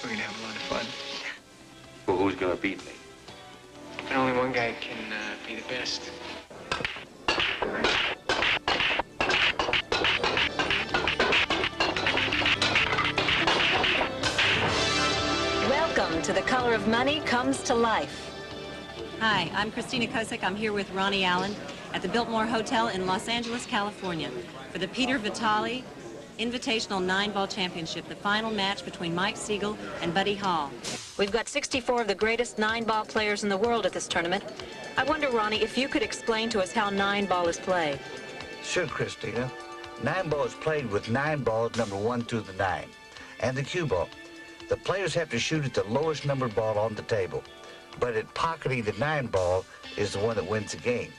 We're gonna have a lot of fun. Well, who's gonna beat me? And only one guy can be the best. Welcome to The Color of Money Comes to Life. Hi, I'm Christina Kosick. I'm here with Ronnie Allen at the Biltmore Hotel in Los Angeles, California for the Peter Vitale Invitational 9-Ball Championship, the final match between Mike Siegel and Buddy Hall. We've got 64 of the greatest 9-ball players in the world at this tournament. I wonder, Ronnie, if you could explain to us how 9-ball is played. Sure, Christina. 9-ball is played with 9 balls, number 1 through the 9, and the cue ball. The players have to shoot at the lowest numbered ball on the table, but at pocketing the 9 ball is the one that wins the game.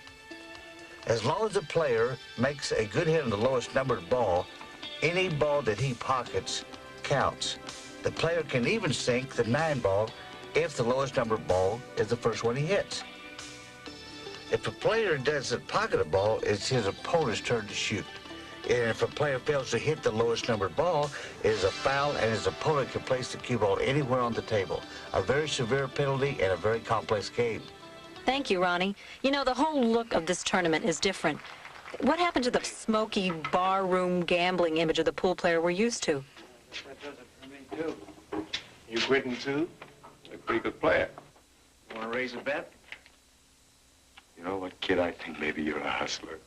As long as the player makes a good hit on the lowest numbered ball, any ball that he pockets counts. The player can even sink the 9 ball if the lowest numbered ball is the first one he hits. If a player doesn't pocket a ball, it's his opponent's turn to shoot. And if a player fails to hit the lowest numbered ball, it is a foul, and his opponent can place the cue ball anywhere on the table. A very severe penalty and a very complex game. Thank you, Ronnie. You know, the whole look of this tournament is different. What happened to the smoky barroom gambling image of the pool player we're used to? That does it for me, too. You quitting, too? You're a pretty good player. Want to raise a bet? You know what, kid? I think maybe you're a hustler.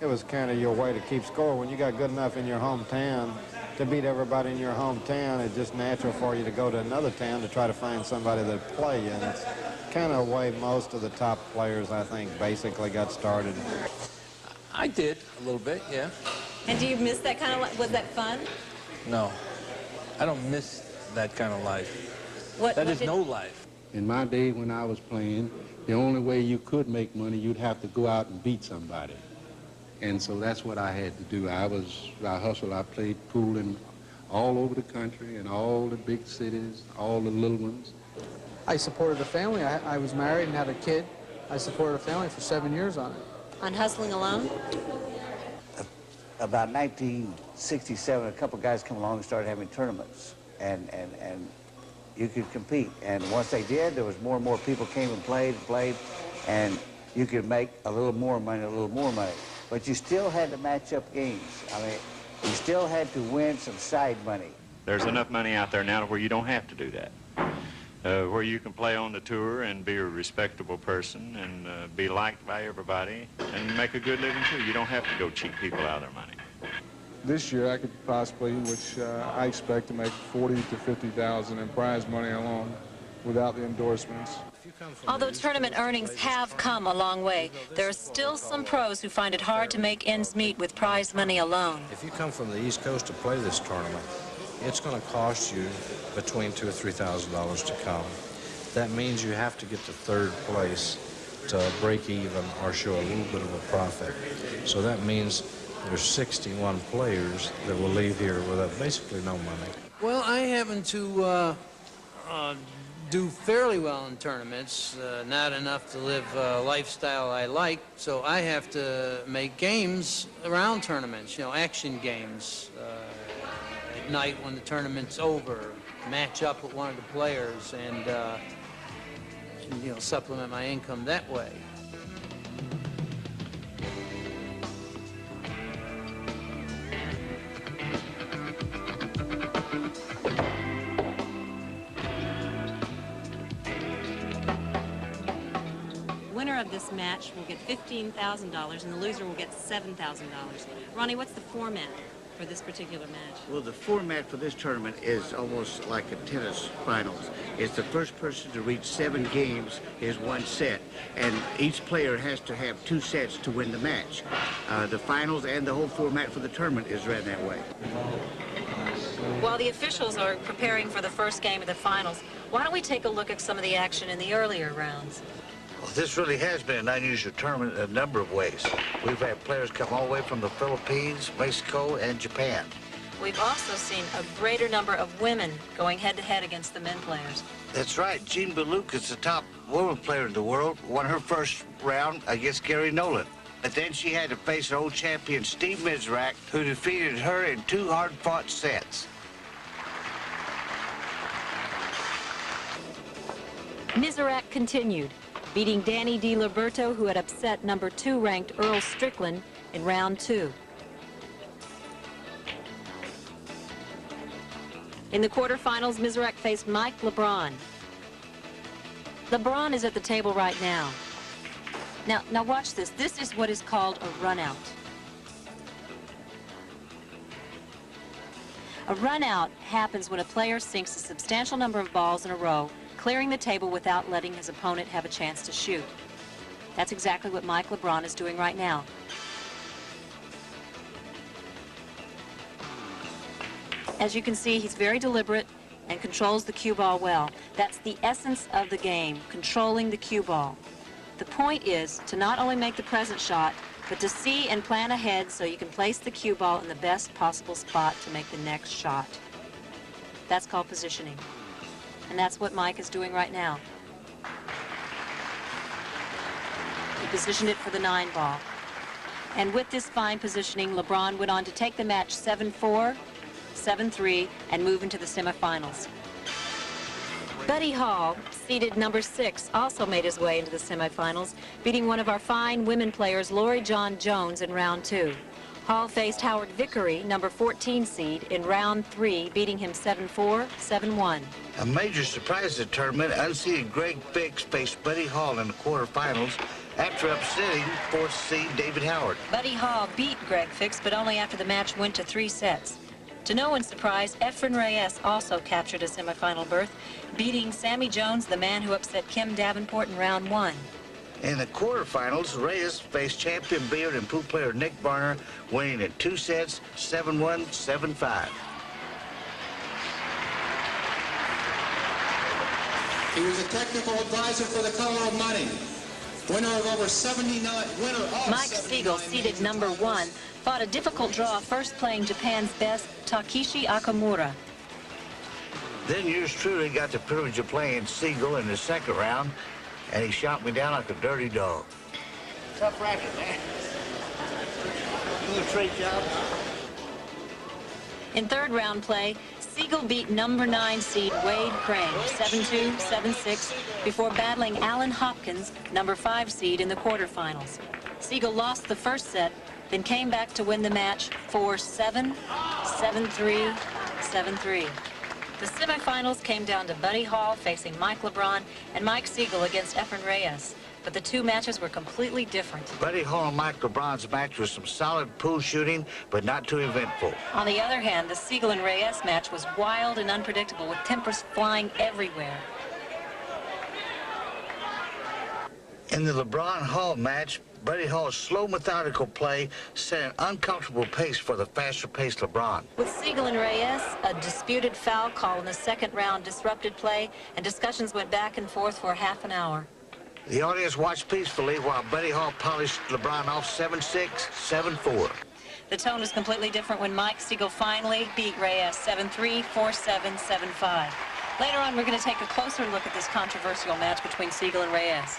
It was kind of your way to keep score. When you got good enough in your hometown to beat everybody in your hometown, it's just natural for you to go to another town to try to find somebody to play. And it's kind of the way most of the top players, I think, basically got started. I did, a little bit, yeah. And do you miss that kind of life? Was that fun? No, I don't miss that kind of life. That is no life. In my day when I was playing, the only way you could make money, you'd have to go out and beat somebody. And so that's what I had to do. I hustled, I played pool in all over the country, in all the big cities, all the little ones. I supported a family. I was married and had a kid. I supported a family for 7 years on it. On hustling alone? About 1967, a couple guys come along and started having tournaments, and you could compete. And once they did, there was more and more people came and played, and you could make a little more money, But you still had to match up games. I mean, you still had to win some side money. There's enough money out there now where you don't have to do that. Where you can play on the tour and be a respectable person and be liked by everybody and make a good living too. You don't have to go cheat people out of their money. This year I could possibly, which I expect to make 40 to 50,000 in prize money alone without the endorsements. Although tournament earnings have come a long way, there are still some pros who find it hard to make ends meet with prize money alone. If you come from the East Coast to play this tournament, it's going to cost you between $2,000 or $3,000 to come. That means you have to get to third place to break even or show a little bit of a profit. So that means there's 61 players that will leave here with basically no money. Well, I happen to do fairly well in tournaments, not enough to live a lifestyle I like, so I have to make games around tournaments, you know, action games. At night when the tournament's over, match up with one of the players and you know, supplement my income that way. The winner of this match will get $15,000 and the loser will get $7,000. Ronnie, what's the format for this particular match? Well, the format for this tournament is almost like a tennis finals. It's the first person to reach 7 games is one set, and each player has to have 2 sets to win the match. The finals and the whole format for the tournament is ran that way. While the officials are preparing for the first game of the finals, why don't we take a look at some of the action in the earlier rounds? Well, this really has been an unusual tournament in a number of ways. We've had players come all the way from the Philippines, Mexico, and Japan. We've also seen a greater number of women going head-to-head against the men players. That's right. Jean Beluc is the top woman player in the world, won her first round against Gary Nolan. But then she had to face her old champion, Steve Mizrak, who defeated her in 2 hard-fought sets. Mizrak continued, beating Danny DiLiberto, who had upset number 2 ranked Earl Strickland in round 2. In the quarterfinals, Mizrak faced Mike LeBron. LeBron is at the table right now. Now watch this. This is what is called a run-out. A run-out happens when a player sinks a substantial number of balls in a row, clearing the table without letting his opponent have a chance to shoot. That's exactly what Mike LeBron is doing right now. As you can see, he's very deliberate and controls the cue ball well. That's the essence of the game, controlling the cue ball. The point is to not only make the present shot, but to see and plan ahead so you can place the cue ball in the best possible spot to make the next shot. That's called positioning. And that's what Mike is doing right now. He positioned it for the 9 ball. And with this fine positioning, LeBron went on to take the match 7-4, 7-3, and move into the semifinals. Buddy Hall, seeded number 6, also made his way into the semifinals, beating one of our fine women players, Lori John Jones, in round 2. Hall faced Howard Vickery, number 14 seed, in round 3, beating him 7-4, 7-1. A major surprise of the tournament, unseeded Greg Fix faced Buddy Hall in the quarterfinals after upsetting 4th seed David Howard. Buddy Hall beat Greg Fix, but only after the match went to 3 sets. To no one's surprise, Efren Reyes also captured a semifinal berth, beating Sammy Jones, the man who upset Kim Davenport in round 1. In the quarterfinals, Reyes faced champion billiard and pool player Nick Barner, winning in 2 sets, 7-1, 7-5. He was a technical advisor for the Color of Money. Winner of over 79, Mike Siegel, seeded number 1, fought a difficult draw, first playing Japan's best Takeshi Akamura. Then yours truly got the privilege of playing Siegel in the 2nd round, and he shot me down like a dirty dog. Tough racket, man. You a trade job? In 3rd round play, Siegel beat number 9 seed Wade Crane 7-2, 7-6 before battling Alan Hopkins, number 5 seed, in the quarterfinals. Siegel lost the first set, then came back to win the match 4-7, 7-3, 7-3. The semifinals came down to Buddy Hall facing Mike LeBron and Mike Siegel against Efren Reyes. But the 2 matches were completely different. Buddy Hall and Mike LeBron's match was some solid pool shooting, but not too eventful. On the other hand, the Siegel and Reyes match was wild and unpredictable, with tempers flying everywhere. In the LeBron-Hall match, Buddy Hall's slow, methodical play set an uncomfortable pace for the faster-paced LeBron. With Siegel and Reyes, a disputed foul call in the 2nd round disrupted play, and discussions went back and forth for half an hour. The audience watched peacefully while Buddy Hall polished LeBron off 7-6, 7-4. The tone was completely different when Mike Siegel finally beat Reyes 7-3, 4-7, 7-5. Later on, we're going to take a closer look at this controversial match between Siegel and Reyes.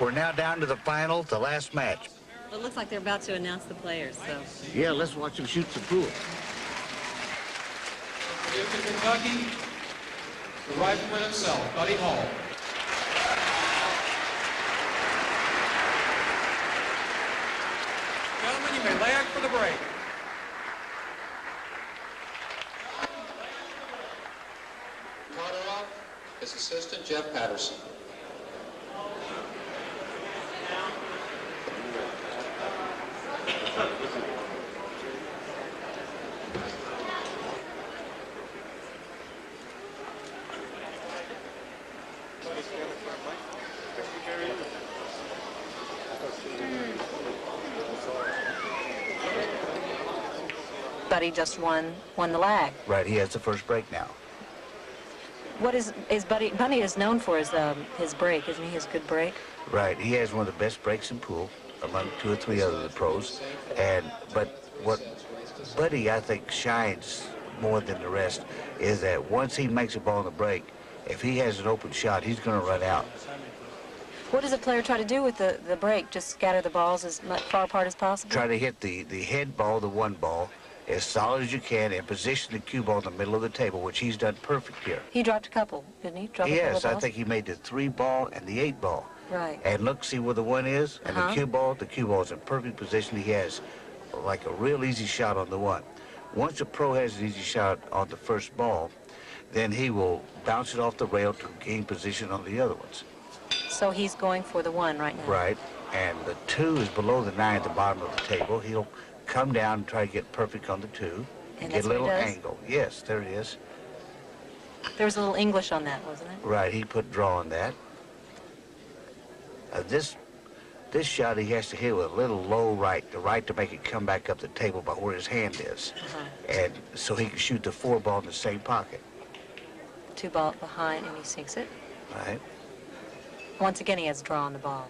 We're now down to the final, the last match. Well, it looks like they're about to announce the players, so. Yeah, let's watch them shoot some pool. Duke of Kentucky, the rifleman himself, Buddy Hall. Gentlemen, you may lay out for the break. Carter, his assistant, Jeff Patterson. Buddy just won the lag. Right, he has the first break now. What is Buddy is known for his break, isn't he? His good break? Right, he has one of the best breaks in pool among 2 or 3 other pros. But what Buddy, I think, shines more than the rest is that once he makes a ball in the break, if he has an open shot, he's going to run out. What does a player try to do with the break? Just scatter the balls as far apart as possible? Try to hit the head ball, the 1 ball, as solid as you can and position the cue ball in the middle of the table, which he's done perfect here. He dropped a couple, didn't he? Dropped Yes, a couple of I balls? think he made the 3-ball and the 8-ball. Right. And look, see where the 1 is? And the cue ball is in perfect position. He has like a real easy shot on the 1. Once a pro has an easy shot on the first ball, then he will bounce it off the rail to gain position on the other ones. So he's going for the 1 right now. Right. And the 2 is below the 9 at the bottom of the table. He'll come down and try to get perfect on the 2 and get a little angle. Yes, there it is. There was a little English on that, wasn't it? Right, he put draw on that. This shot he has to hit with a little low right, the right to make it come back up the table by where his hand is. And so he can shoot the 4-ball in the same pocket. 2-ball behind, and he sinks it. Right. Once again, he has a draw on the ball.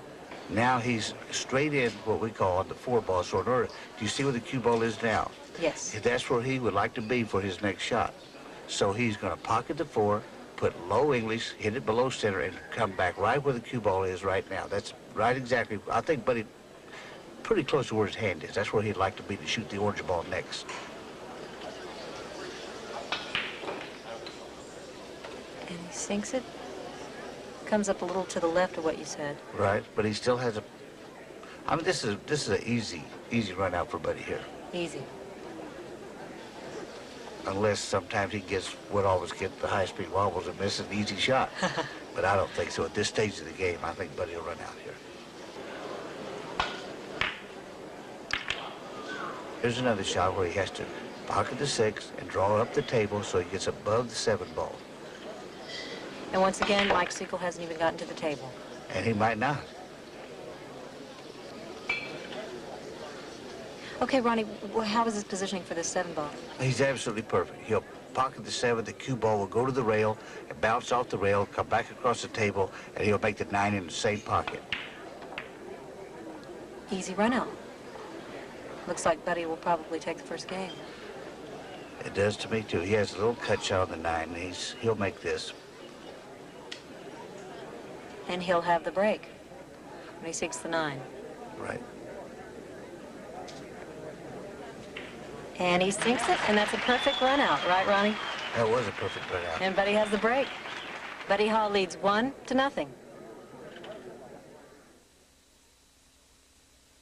Now he's straight in what we call the 4-ball. So in order, do you see where the cue ball is now? Yes. That's where he would like to be for his next shot. So he's going to pocket the 4, put low English, hit it below center, and come back right where the cue ball is right now. That's right exactly. I think, Buddy, pretty close to where his hand is. That's where he'd like to be to shoot the orange ball next. And he sinks it. Comes up a little to the left of what you said. Right, but he still has a. I mean, this is an easy run out for Buddy here. Easy. Unless sometimes he gets what always gets the high-speed wobbles and misses an easy shot. But I don't think so. At this stage of the game, I think Buddy will run out here. Here's another shot where he has to pocket the 6 and draw it up the table so he gets above the 7-ball. And once again, Mike Siegel hasn't even gotten to the table. And he might not. Okay, Ronnie, how is his positioning for this 7-ball? He's absolutely perfect. He'll pocket the 7, the cue ball will go to the rail, and bounce off the rail, come back across the table, and he'll make the 9 in the same pocket. Easy run out. Looks like Buddy will probably take the first game. It does to me, too. He has a little cut shot on the 9, and he'll make this. And he'll have the break when he sinks the 9. Right. And he sinks it, and that's a perfect run out, right, Ronnie? That was a perfect run out. And Buddy has the break. Buddy Hall leads 1-0.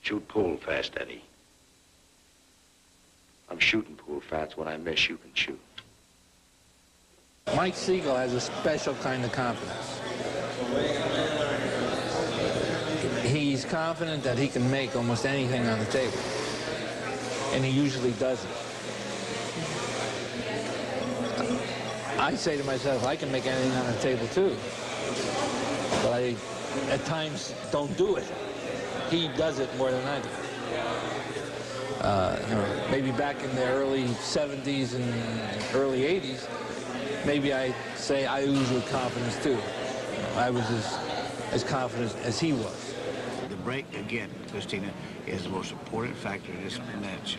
Shoot pool fast, Eddie. I'm shooting pool fast. When I miss, you can shoot. Mike Siegel has a special kind of confidence. He's confident that he can make almost anything on the table. And he usually does it. I say to myself, I can make anything on the table too. But I, at times, don't do it. He does it more than I do. You know, maybe back in the early 70s and early 80s, maybe I say I lose with confidence too. You know, I was as confident as he was. The break, again, Christina, is the most important factor in this match.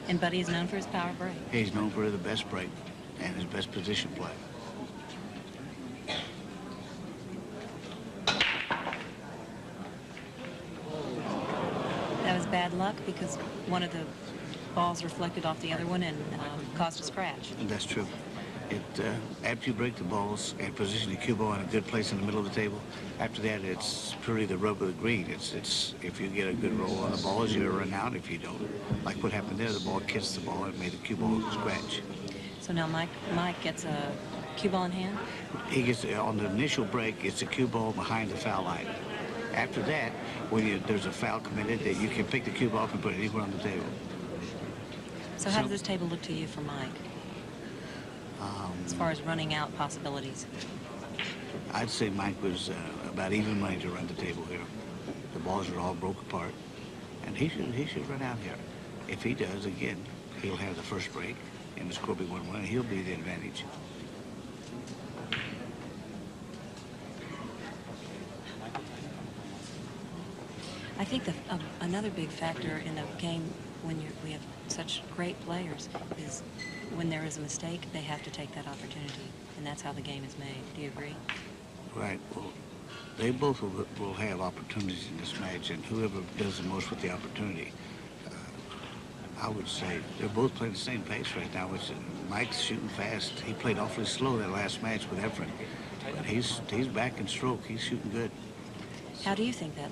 And Buddy is known for his power break. He's known for the best break and his best position play. That was bad luck because one of the balls reflected off the other one and caused a scratch. That's true. After you break the balls and position the cue ball in a good place in the middle of the table, after that it's purely the rub of the green. It's if you get a good roll on the balls, you run out. If you don't, like what happened there, the ball kissed the ball and made the cue ball scratch. So now Mike gets a cue ball in hand? He gets, on the initial break, it's a cue ball behind the foul line. After that, when there's a foul committed, that you can pick the cue ball up and put it anywhere on the table. So how does this table look to you for Mike? As far as running out possibilities? I'd say Mike was about even money to run the table here. The balls are all broke apart, and he should run out here. If he does, again, he'll have the first break, and the score will be 1-1, and he'll be the advantage. I think another big factor in a game when we have such great players is when there is a mistake, they have to take that opportunity, and that's how the game is made. Do you agree? Right. Well, they both will have opportunities in this match, and whoever does the most with the opportunity. I would say they're both playing the same pace right now. Which Mike's shooting fast. He played awfully slow that last match with Efren, but he's back in stroke. He's shooting good. How do you think that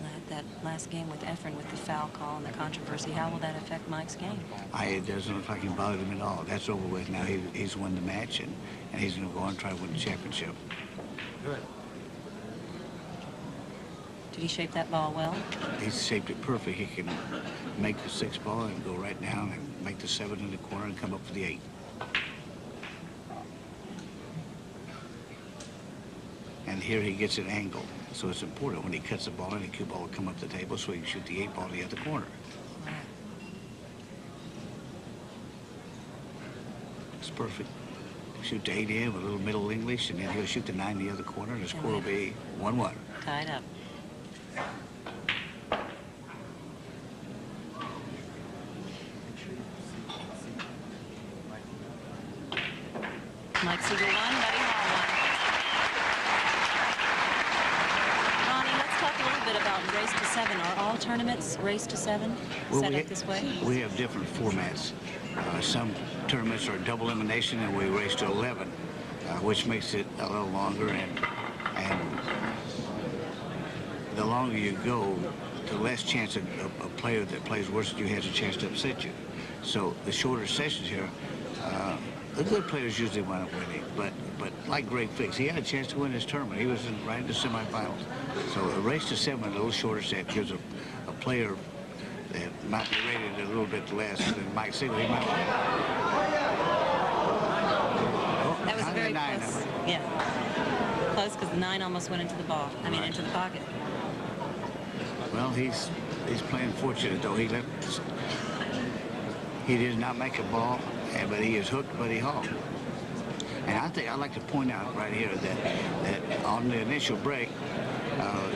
last game with Efren, with the foul call and the controversy, how will that affect Mike's game? It doesn't look like he bothered him at all. That's over with now. He's won the match, and he's going to go on and try to win the championship. Good. Did he shape that ball well? He's shaped it perfect. He can make the 6 ball and go right down and make the 7 in the corner and come up for the 8. And here he gets an angle. So it's important when he cuts the ball in, the cue ball will come up the table so he can shoot the 8 ball to the other corner. It's perfect. Shoot the 8 in with a little middle English, and then he'll shoot the 9 in the other corner, and the score will be 1-1. Tied up. Mike Siegel won, Buddy Hall won. Ronnie, let's talk a little bit about race to 7. Are all tournaments race to 7 set up this way? We have different formats. Some tournaments are double elimination, and we race to 11, which makes it a little longer. And the longer you go, the less chance a player that plays worse than you has a chance to upset you. So the shorter sessions here, the good players usually wind up winning. But like Greg Fix, he had a chance to win this tournament. He was right in the semifinals. So a race to 7, a little shorter set, gives a player that might be rated a little bit less than Mike Siegel. He might win. That was very close. Yeah. Close because the 9 almost went into the ball. I mean, into the pocket. Well, he's playing fortunate, though. He did not make a ball, but he has hooked Buddy Hall. And I think I'd like to point out right here that on the initial break,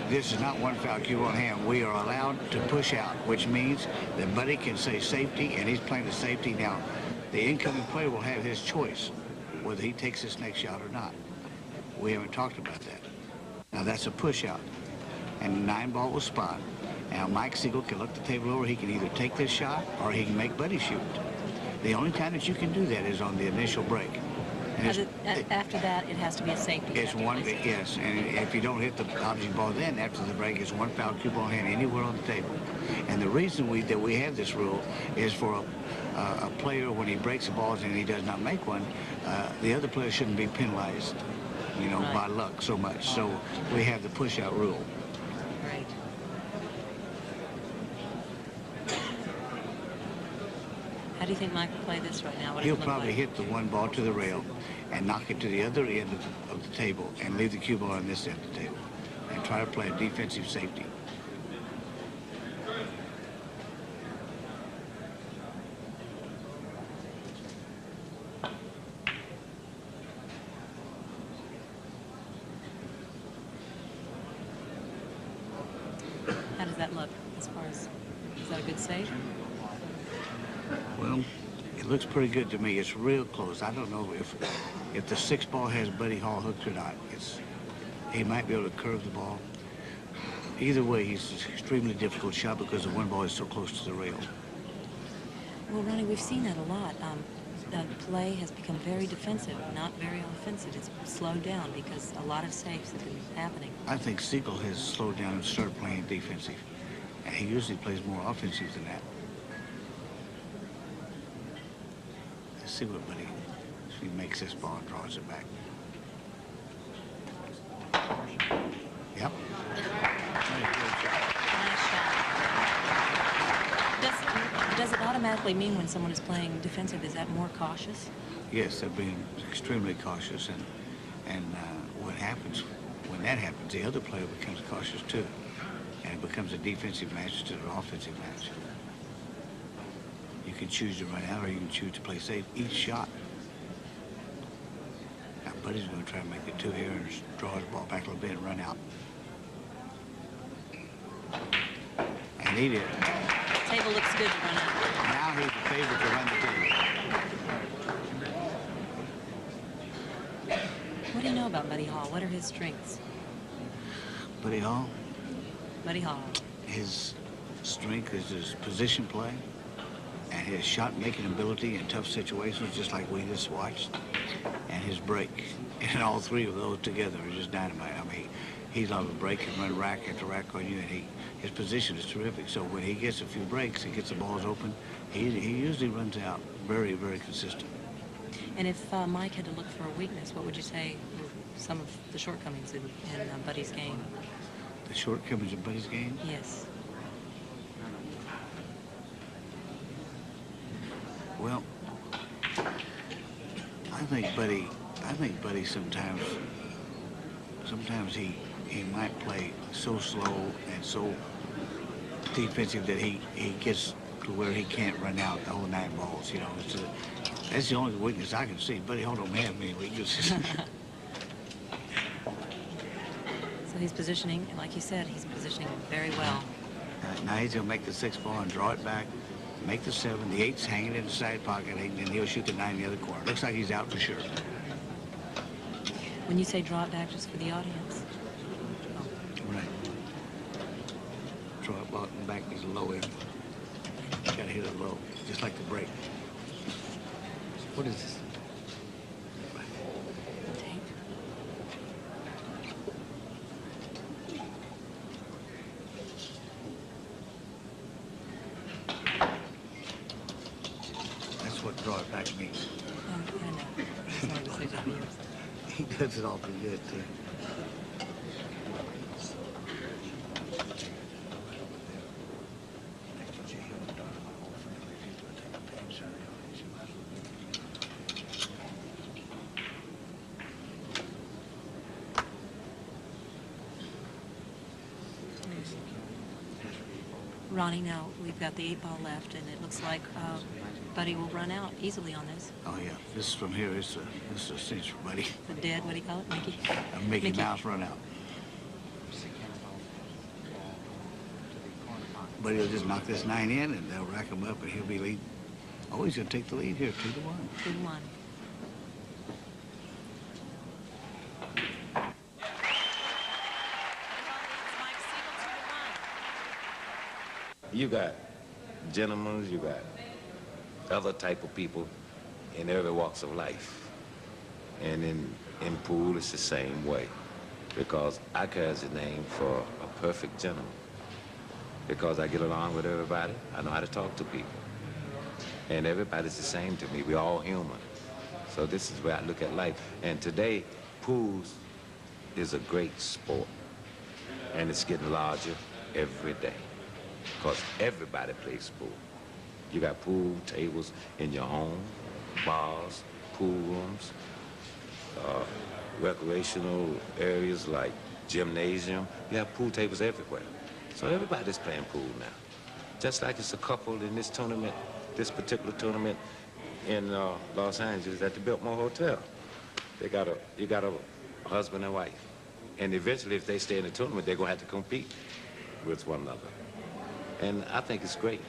this is not one foul cue on hand. We are allowed to push out, which means that Buddy can say safety, and he's playing the safety. Now, the incoming player will have his choice whether he takes this next shot or not. We haven't talked about that. Now, that's a push out, and the 9 ball will spot. Now, Mike Siegel can look the table over. He can either take this shot or he can make Buddy shoot. The only time that you can do that is on the initial break. After that, it has to be a safety. It's one, yes, and if you don't hit the object ball then, after the break, it's 1 foul cue ball hand anywhere on the table. And the reason that we have this rule is for a player, when he breaks the balls and he does not make one, the other player shouldn't be penalized, you know, by luck so much. So we have the push-out rule. Right. How do you think Mike will play this right now? He'll probably hit the 1 ball to the rail and knock it to the other end of the table and leave the cue ball on this end of the table and try to play a defensive safety. How does that look as far as, is that a good save? Well, it looks pretty good to me. It's real close. I don't know if the 6 ball has Buddy Hall hooked or not. He might be able to curve the ball. Either way, he's an extremely difficult shot because the 1 ball is so close to the rail. Well, Ronnie, we've seen that a lot. The play has become very defensive, not very offensive. It's slowed down because a lot of saves have been happening. I think Siegel has slowed down and started playing defensive. And he usually plays more offensive than that. Let's see what Buddy, if he makes this ball and draws it back. Yep. Nice shot. Does it automatically mean when someone is playing defensive, is that more cautious? Yes, they're being extremely cautious, and what happens when that happens, the other player becomes cautious too, and it becomes a defensive match instead of an offensive match. You can choose to run out, or you can choose to play safe each shot. Now, Buddy's going to try to make it 2 here and draw his ball back a little bit and run out. And he did. The table looks good to run out. Now he's the favorite to run the table. What do you know about Buddy Hall? What are his strengths? Buddy Hall? Buddy Hall. His strength is his position play. and his shot-making ability in tough situations, just like we just watched, and his break. And all three of those together are just dynamite. I mean, he's on the break and run rack after rack on you, and his position is terrific. So when he gets a few breaks and gets the balls open, he usually runs out very, very consistent. And if Mike had to look for a weakness, what would you say were some of the shortcomings in Buddy's game? The shortcomings in Buddy's game? Yes. Well, I think Buddy sometimes he might play so slow and so defensive that he gets to where he can't run out the whole 9 balls. You know, that's the only weakness I can see. Buddy don't have many weaknesses. So he's positioning, like you said, he's positioning very well. Now he's gonna make the 6 ball and draw it back, make the 7. The 8's hanging in the side pocket, and then he'll shoot the 9 in the other corner. Looks like he's out for sure. When you say draw it back, just for the audience. Right. Draw it back is low end. Gotta hit it low, just like the break. What is this? That's what draw it back means. Oh, I know. It's hard to say that for years. He does it all pretty good, too. Ronnie, now we've got the 8 ball left, and it looks like Buddy will run out easily on this. Oh, yeah. This from here is a cinch for Buddy. The dead, what do you call it, Mickey? A Mickey Mouse run out. Buddy will just knock this 9 in, and they'll rack him up, and he'll be leading. Oh, he's going to take the lead here, 2-1. 2-1. You got gentlemen, you got other type of people in every walks of life. And in pool, it's the same way. Because I carry the name for a perfect gentleman. Because I get along with everybody, I know how to talk to people. And everybody's the same to me. We're all human. So this is where I look at life. And today, pools is a great sport. And it's getting larger every day. Because everybody plays pool. You got pool tables in your home, bars, pool rooms, recreational areas like gymnasium. You have pool tables everywhere. So everybody's playing pool now. Just like it's a couple in this tournament, this particular tournament in Los Angeles at the Biltmore Hotel. You got a husband and wife. And eventually, if they stay in the tournament, they're gonna have to compete with one another. And I think it's great.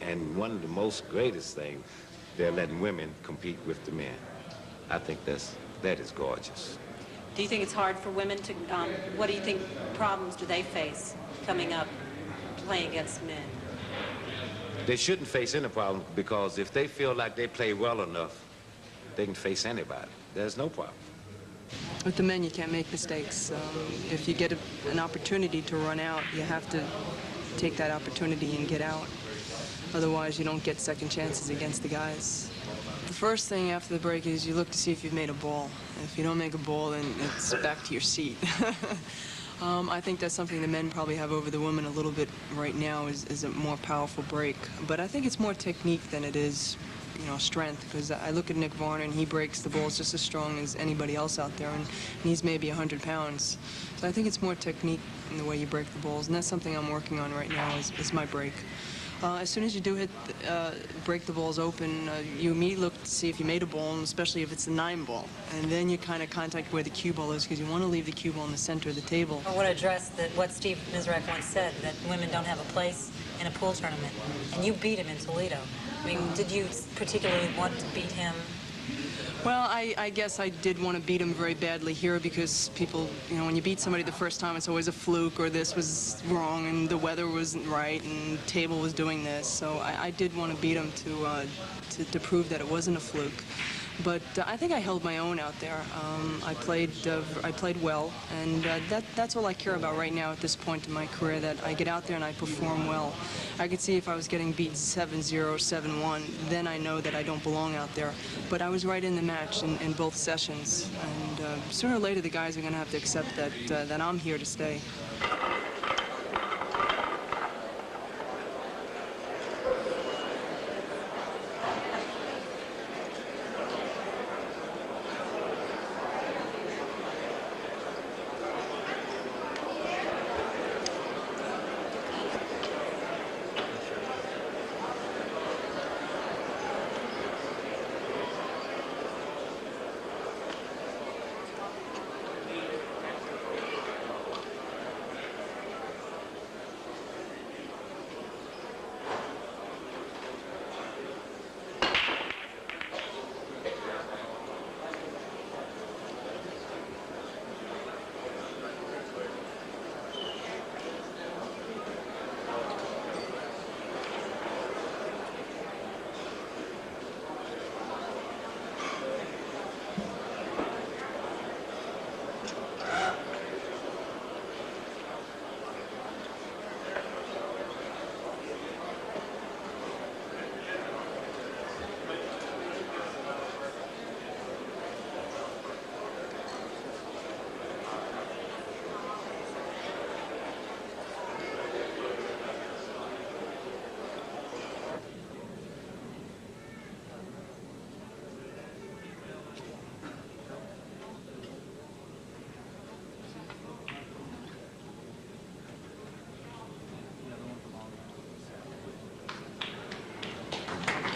And one of the most greatest things, they're letting women compete with the men. I think that is gorgeous. Do you think it's hard for women to, what do you think problems do they face coming up playing against men? They shouldn't face any problem because if they feel like they play well enough, they can face anybody. There's no problem. With the men, you can't make mistakes. If you get an opportunity to run out, you have to take that opportunity and get out. Otherwise, you don't get second chances against the guys. The first thing after the break is you look to see if you've made a ball. If you don't make a ball, then it's back to your seat. I think that's something the men probably have over the women a little bit right now is a more powerful break. But I think it's more technique than it is, you know, strength, because I look at Nick Varner and he breaks the balls just as strong as anybody else out there, and he's maybe 100 pounds. So I think it's more technique in the way you break the balls, and that's something I'm working on right now is my break. As soon as you do break the balls open, you immediately look to see if you made a ball, and especially if it's a 9 ball. And then you kind of contact where the cue ball is, because you want to leave the cue ball in the center of the table. I want to address what Steve Mizrak once said, that women don't have a place in a pool tournament. And you beat him in Toledo. I mean, did you particularly want to beat him? Well, I guess I did want to beat him very badly here because people, you know, when you beat somebody the first time, it's always a fluke or this was wrong and the weather wasn't right and the table was doing this. So I did want to beat him to prove that it wasn't a fluke. But I think I held my own out there. I played well, and that's all I care about right now at this point in my career, that I get out there and I perform well. I could see if I was getting beat 7-0, 7-1, then I know that I don't belong out there. But I was right in the match in both sessions, and sooner or later the guys are going to have to accept that I'm here to stay.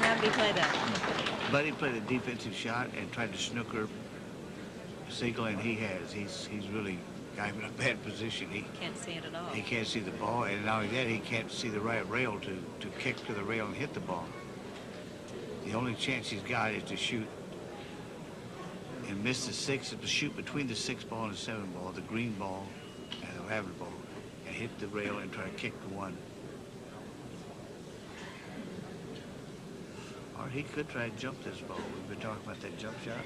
How did he play that? Buddy played a defensive shot and tried to snooker Siegel, and he has. He's really got him in a bad position. He can't see it at all. He can't see the ball, and not only that, he can't see the right rail to kick to the rail and hit the ball. The only chance he's got is to shoot and miss the 6, to shoot between the 6 ball and the 7 ball, the green ball and the lavender ball, and hit the rail and try to kick the 1. Or he could try to jump this ball. We've been talking about that jump shot.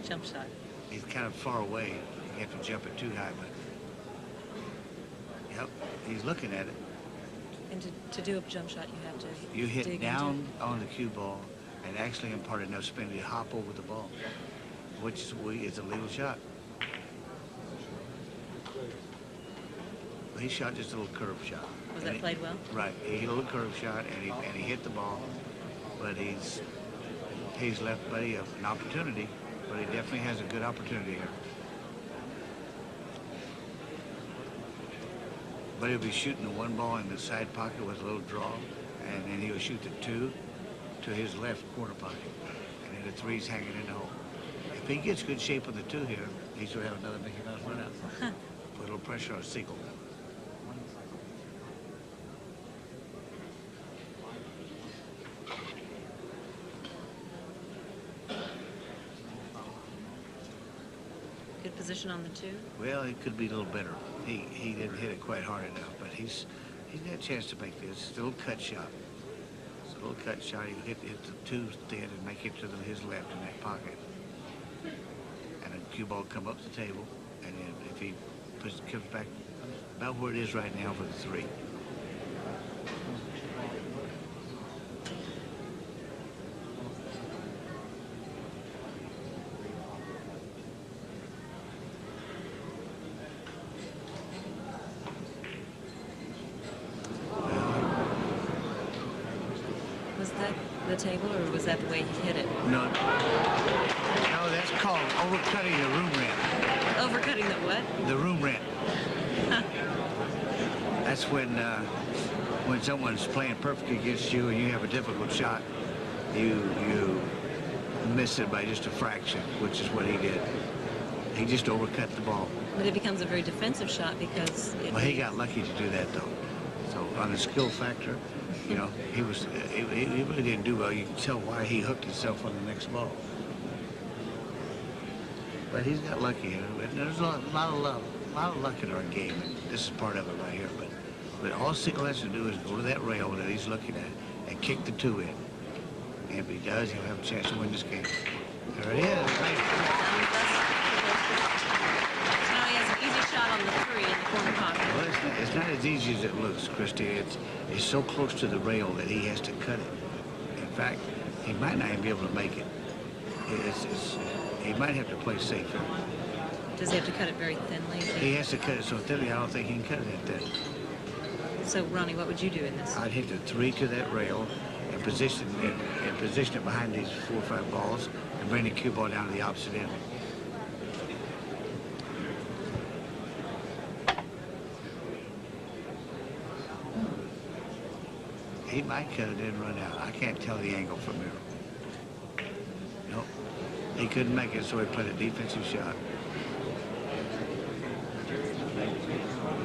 Jump shot. He's kind of far away. You have to jump it too high, but yep, he's looking at it. And to do a jump shot, you have to You hit dig down on the cue ball and actually impart enough spin to hop over the ball, which is a legal shot. He shot just a little curve shot. Was that played well? Right. He hit a little curve shot and he hit the ball, but he's left Buddy an opportunity, but he definitely has a good opportunity here. But he'll be shooting the 1 ball in the side pocket with a little draw, and then he'll shoot the 2 to his left corner pocket, and then the 3's hanging in the hole. If he gets good shape on the 2 here, he should have another Mickey Mouse run out. Put a little pressure on Siegel. Good position on the 2? Well, it could be a little better. He didn't hit it quite hard enough, but he's got a chance to make this. It's a little cut shot. It's a little cut shot. He'll hit the 2 thin and make it to his left in that pocket. And the cue ball come up the table, and then if he comes back about where it is right now for the 3. The table, or was that the way he hit it? No, that's called overcutting the room rent. Overcutting the what? The room rent. That's when someone's playing perfectly against you and you have a difficult shot, you miss it by just a fraction, which is what he did. He just overcut the ball. But it becomes a very defensive shot because... Well, he got lucky to do that, though. So on the skill factor, you know, he really didn't do well. You can tell why he hooked himself on the next ball. But he's got lucky here. There's a lot of luck in our game, and this is part of it right here. But all Siegel has to do is go to that rail that he's looking at and kick the 2 in. And if he does, he'll have a chance to win this game. There it is. So now he has an easy shot on the 3 in the corner pocket. Well, it's not as easy as it looks, Christy. It's so close to the rail that he has to cut it. In fact, he might not even be able to make it. He might have to play safer. Does he have to cut it very thinly? He has to cut it so thinly, I don't think he can cut it that thin. So, Ronnie, what would you do in this? I'd hit the 3 to that rail and position it behind these 4 or 5 balls and bring the cue ball down to the opposite end. He might cut it in and run out. I can't tell the angle from here. Nope. He couldn't make it, so he played a defensive shot.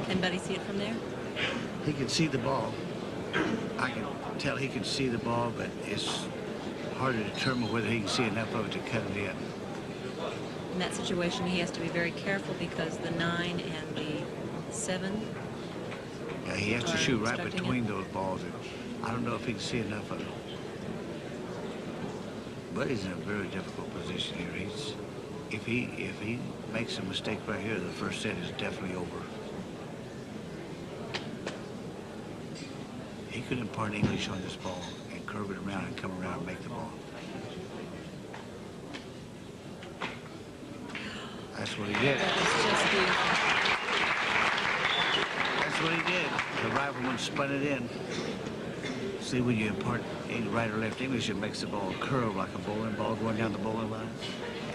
Can Buddy see it from there? He can see the ball. I can tell he can see the ball, but it's hard to determine whether he can see enough of it to cut it in. In that situation, he has to be very careful because the 9 and the 7. Yeah, he has to shoot right between those balls. And I don't know if he can see enough of it. But he's in a very difficult position here. If he makes a mistake right here, the first set is definitely over. He could impart English on this ball and curve it around and come around and make the ball. That's what he did. That's what he did. The rifleman spun it in. See, when you impart right or left English, it makes the ball curve like a bowling ball going down the bowling line.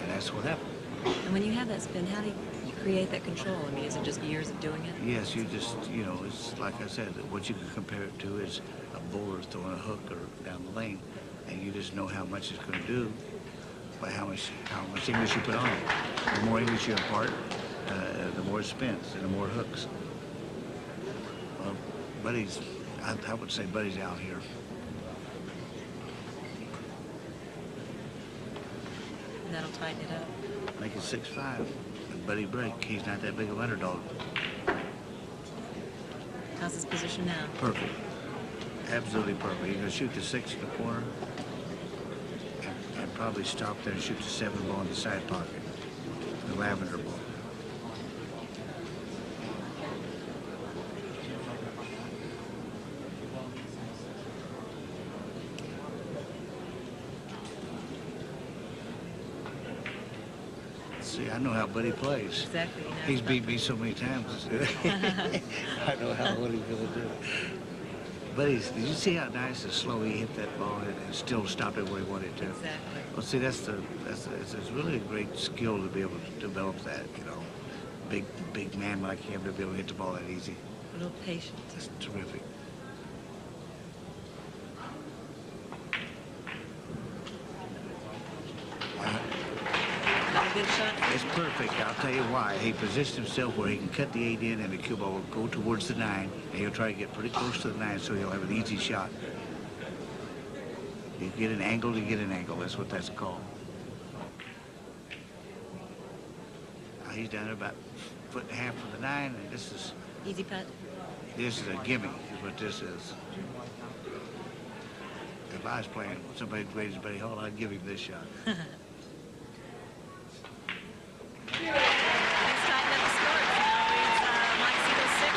And that's what happened. And when you have that spin, how do you create that control? I mean, is it just years of doing it? Yes, you just, you know, it's like I said, what you can compare it to is a bowler throwing a hook or down the lane, and you just know how much it's going to do by how much English you put on it. The more English you impart, the more it spins and the more hooks. Well, Buddy's, I would say Buddy's out here. And that'll tighten it up. Make it 6-5. Buddy break. He's not that big of an underdog. How's his position now? Perfect. Absolutely perfect. He's going to shoot the 6 in the corner and probably stop there and shoot the 7 ball in the side pocket, the lavender ball. See, I know how Buddy plays. Exactly. You know. He's beat me so many times. I know what he's going to do. Did you see how nice and slow he hit that ball and still stopped it where he wanted to? Exactly. Well, see, it's really a great skill to be able to develop that, you know. Big man like him to be able to hit the ball that easy. A little patience. That's terrific. Good shot. It's perfect. I'll tell you why. He positioned himself where he can cut the 8 in and the cue ball will go towards the 9, and he'll try to get pretty close to the 9 so he'll have an easy shot. You get an angle to get an angle. That's what that's called. He's down there about 1.5 foot from the 9, and this is... Easy putt? This is a gimme, is what this is. If I was playing somebody as great as Buddy Hall, I'd give him this shot. He's tightened up the score. Now it's Mike Siegel 6,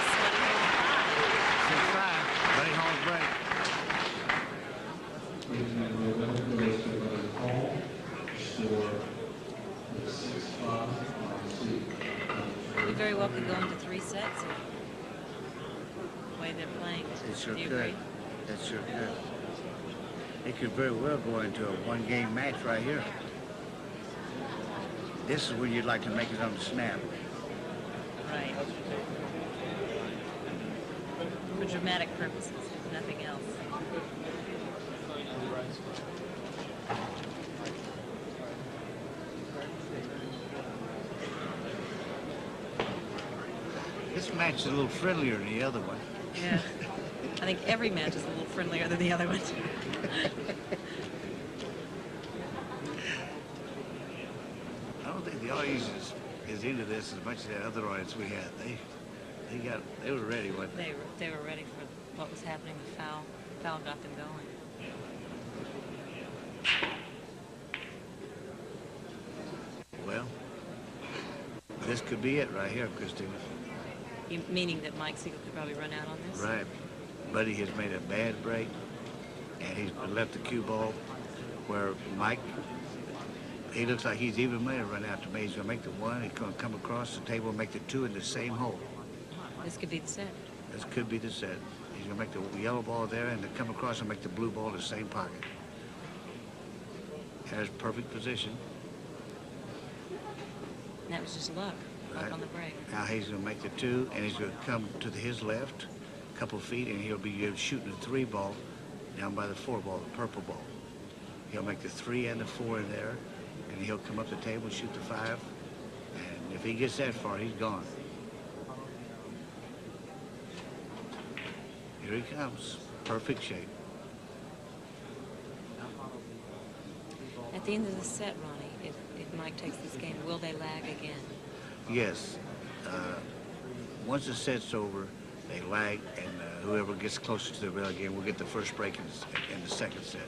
Buddy Hall 5. We very well could go into 3 sets the way they're playing. It sure Do you could. agree? It sure could. It could very well go into a 1-game match right here. This is where you'd like to make it on the snap. Right. For dramatic purposes, if nothing else. This match is a little friendlier than the other one. Yeah. I think every match is a little friendlier than the other one. I don't think the audience is into this as much as that other audience we had. They were ready, weren't they? They were ready for what was happening. The foul got them going. Well, this could be it right here, Christina. Meaning that Mike Siegel could probably run out on this? Right. Buddy has made a bad break, and he's left the cue ball where Mike, he looks like he's even made a run out to me. He's going to make the one, he's going to come across the table and make the two in the same hole. This could be the set. This could be the set. He's going to make the yellow ball there and then come across and make the blue ball in the same pocket. Has perfect position. And that was just luck. Luck on the break. Now he's going to make the two, and he's going to come to his left a couple feet, and he'll be shooting the 3 ball down by the 4 ball, the purple ball. He'll make the 3 and the 4 in there, and he'll come up the table and shoot the 5. And if he gets that far, he's gone. Here he comes. Perfect shape. At the end of the set, Ronnie, if Mike takes this game, will they lag again? Yes. Once the set's over, they lag, and whoever gets closer to the rail again will get the first break in the second set.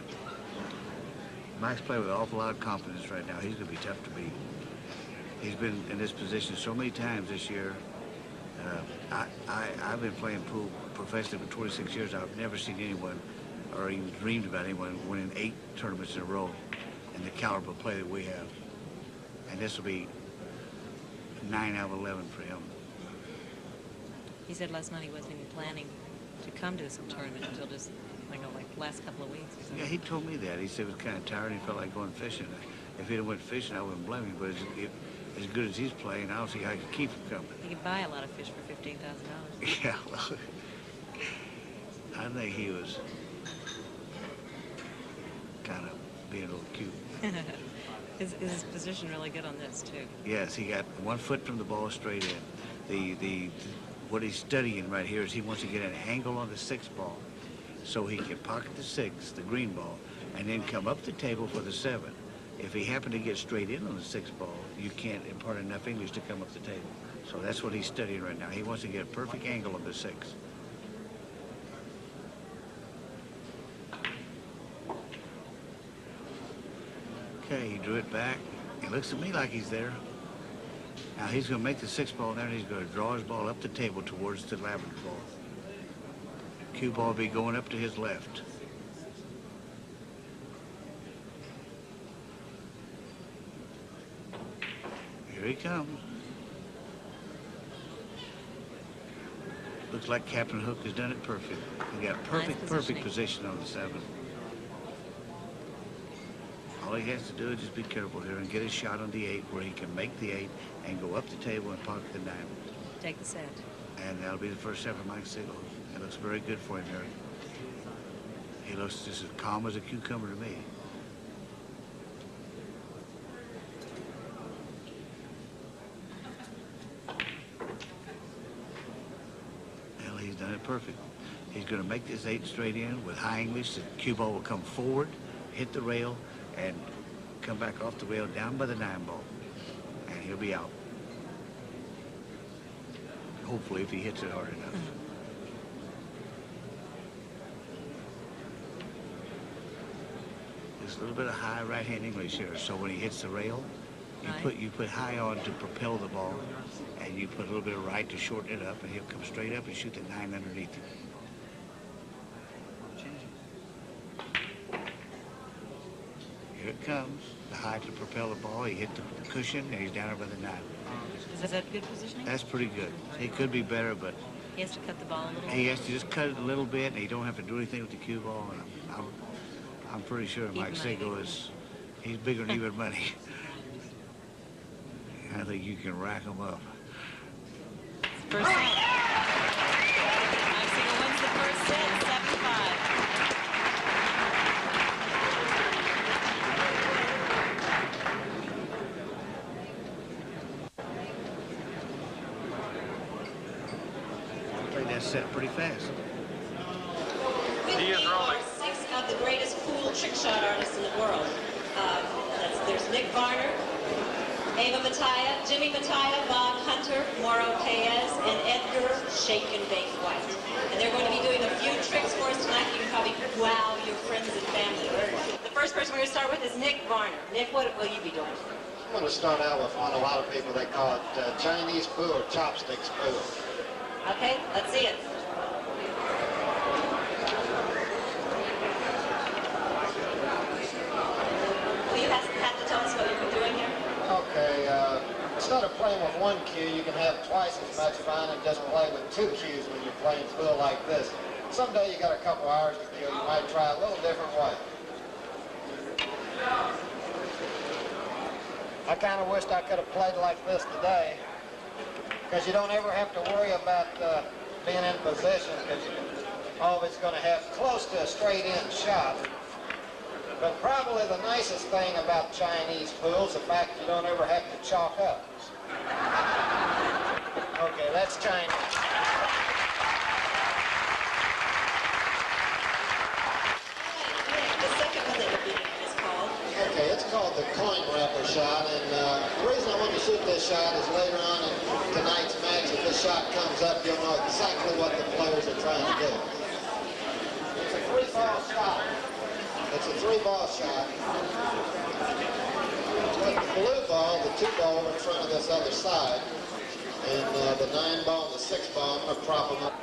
Mike's playing with an awful lot of confidence right now. He's going to be tough to beat. He's been in this position so many times this year. I've been playing pool professionally for 26 years. I've never seen anyone, or even dreamed about anyone, winning 8 tournaments in a row in the caliber of play that we have. And this will be 9 out of 11 for him. He said last night he wasn't even planning to come to this tournament until just, like last couple of weeks or something. Yeah, he told me that. He said he was kind of tired and he felt like going fishing. If he'd went fishing, I wouldn't blame him, but as good as he's playing, I don't see how he can keep him coming. He could buy a lot of fish for $15,000. Yeah, well, I think he was kind of being a little cute. Is his position really good on this, too? Yes, he got 1 foot from the ball straight in. What he's studying right here is he wants to get an angle on the 6 ball so he can pocket the 6, the green ball, and then come up the table for the 7. If he happened to get straight in on the 6 ball, you can't impart enough English to come up the table. So that's what he's studying right now. He wants to get a perfect angle on the 6. Okay, he drew it back. It looks to me like he's there. Now he's going to make the 6 ball there, and he's going to draw his ball up the table towards the lavender ball. Cue ball will be going up to his left. Here he comes. Looks like Captain Hook has done it perfect. He got perfect position on the 7. All he has to do is just be careful here and get his shot on the 8 where he can make the 8 and go up the table and pocket the 9. Take the set. And that'll be the first set for Mike Siegel. It looks very good for him here. He looks just as calm as a cucumber to me. Well, he's done it perfect. He's going to make this 8 straight in with high English. The cue ball will come forward, hit the rail, and come back off the rail down by the 9 ball. And he'll be out. Hopefully, if he hits it hard enough. There's a little bit of high right-hand English here, so when he hits the rail, you put high on to propel the ball, and you put a little bit of right to shorten it up, and he'll come straight up and shoot the 9 underneath it. Here it comes. The high to propel the ball. He hit the cushion, and he's down over the 9. Is that good positioning? That's pretty good. He could be better, but he has to cut the ball a little. He has to just cut it a little bit, and he don't have to do anything with the cue ball. And I'm pretty sure Mike Siegel he's bigger than even money. I think you can rack him up. First set. Mike Siegel wins the first set, 7-5. Set pretty fast. He is rolling. 6 of the greatest pool trick shot artists in the world. There's Nick Varner, Ava Mataya, Jimmy Mataya, Bob Hunter, Mauro Paez, and Edgar Shake and Bake White. And they're going to be doing a few tricks for us tonight. You can probably wow your friends and family. The first person we're going to start with is Nick Varner. Nick, what will you be doing? I'm going to start out with one a lot of people, they call it Chinese poo or chopsticks poo. Okay, let's see it. Will you have to tell us what you're doing here? Okay, instead of playing with one cue, you can have twice as much fun and just play with 2 cues when you're playing pool like this. Someday you got a couple hours to kill, you might try a little different way. I kind of wished I could have played like this today, because you don't ever have to worry about being in position, because you're always going to have close to a straight-in shot. But probably the nicest thing about Chinese pool is the fact you don't ever have to chalk up. Okay, that's Chinese. The second one that you're doing is called? Okay, it's called the coin wrapper shot, and the reason I want to shoot this shot is later on in tonight's match, if this shot comes up, you'll know exactly what the players are trying to do. It's a 3-ball shot. It's a 3-ball shot. With the blue ball, the 2-ball in front of this other side, and the 9-ball and the 6-ball, I'm going to prop them up.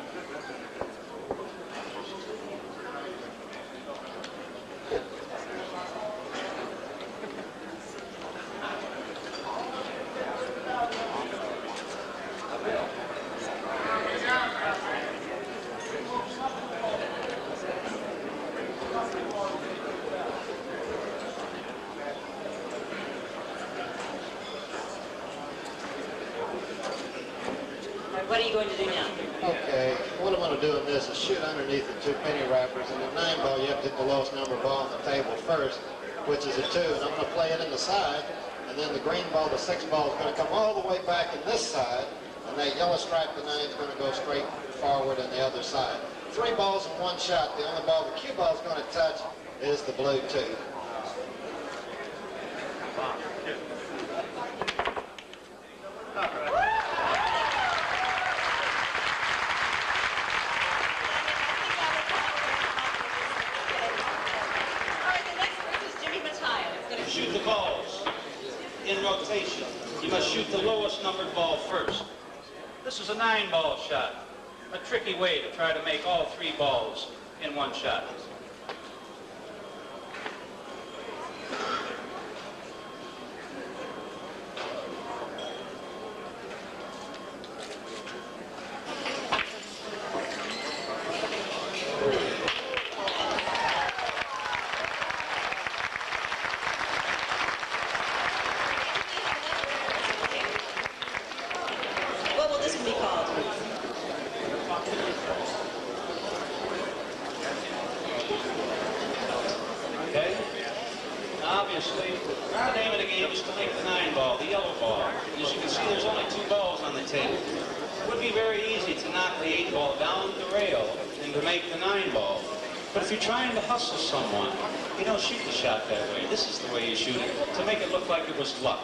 What are you going to do now? Okay, what I'm going to do in this is shoot underneath the 2 penny wrappers, and the 9-ball, you have to hit the lowest number ball on the table first, which is a 2, and I'm going to play it in the side, and then the green ball, the 6-ball, is going to come all the way back in this side, and that yellow stripe, the 9, is going to go straight forward on the other side. 3 balls in 1 shot. The only ball the cue ball is going to touch is the blue 2. Shoot the balls in rotation. You must shoot the lowest numbered ball first. This is a 9-ball shot. A tricky way to try to make all 3 balls in 1 shot. What will this one be called? Okay? Obviously, the name of the game is to make the 9-ball, the yellow ball. As you can see, there's only 2 balls on the table. It would be very easy to knock the 8-ball down the rail and to make the 9-ball. But if you're trying to hustle someone, you don't shoot the shot that way. This is the way you shoot it, to make it look like it was luck.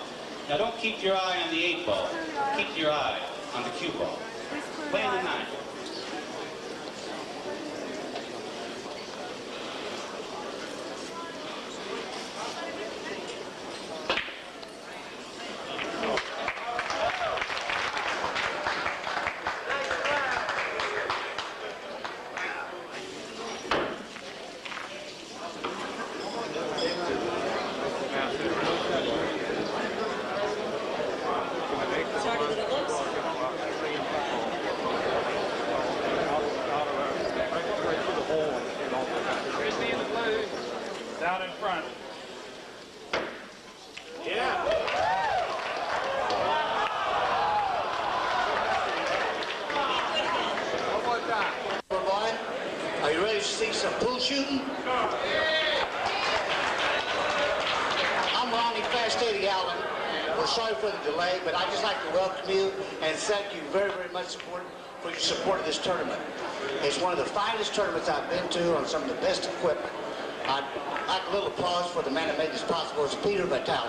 Now don't keep your eye on the 8-ball. Keep your eye on the cue ball. Play on the 9. Down in front. Yeah. One more time. Boy, are you ready to see some pool shooting? I'm Ronnie Fastady Allen. We're sorry for the delay, but I'd just like to welcome you and thank you very, very much for your support of this tournament. It's one of the finest tournaments I've been to on some of the best equipment. I'd like a little applause for the man that made this possible. It's Peter Vitale.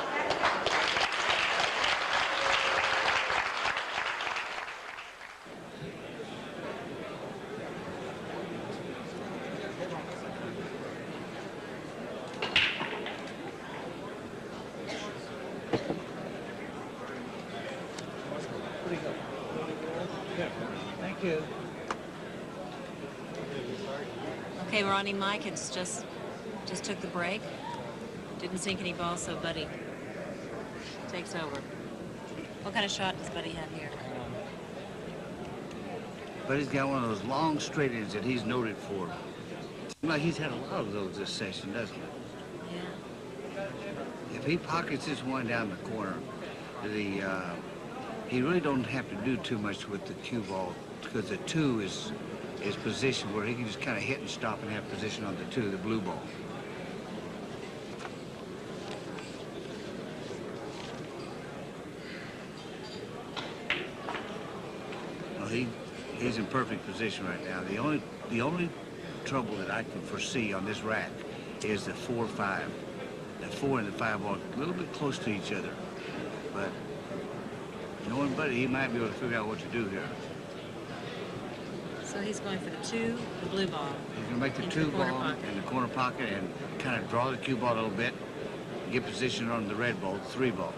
Thank you. Okay, Ronnie, Mike has just took the break. Didn't sink any balls, so Buddy takes over. What kind of shot does Buddy have here? But he's got one of those long straight-ins that he's noted for. Seems like he's had a lot of those this session, doesn't he? Yeah. If he pockets this one down the corner, he really don't have to do too much with the cue ball because the 2 is positioned where he can just kind of hit and stop and have position on the 2, the blue ball. Well, he's in perfect position right now. The only trouble that I can foresee on this rack is the 4-5. The 4 and the 5 are a little bit close to each other, but knowing Buddy, he might be able to figure out what to do here. So he's going for the 2, the blue ball. He's going to make the 2 ball in the corner pocket and kind of draw the cue ball a little bit, get position on the red ball, the 3 ball.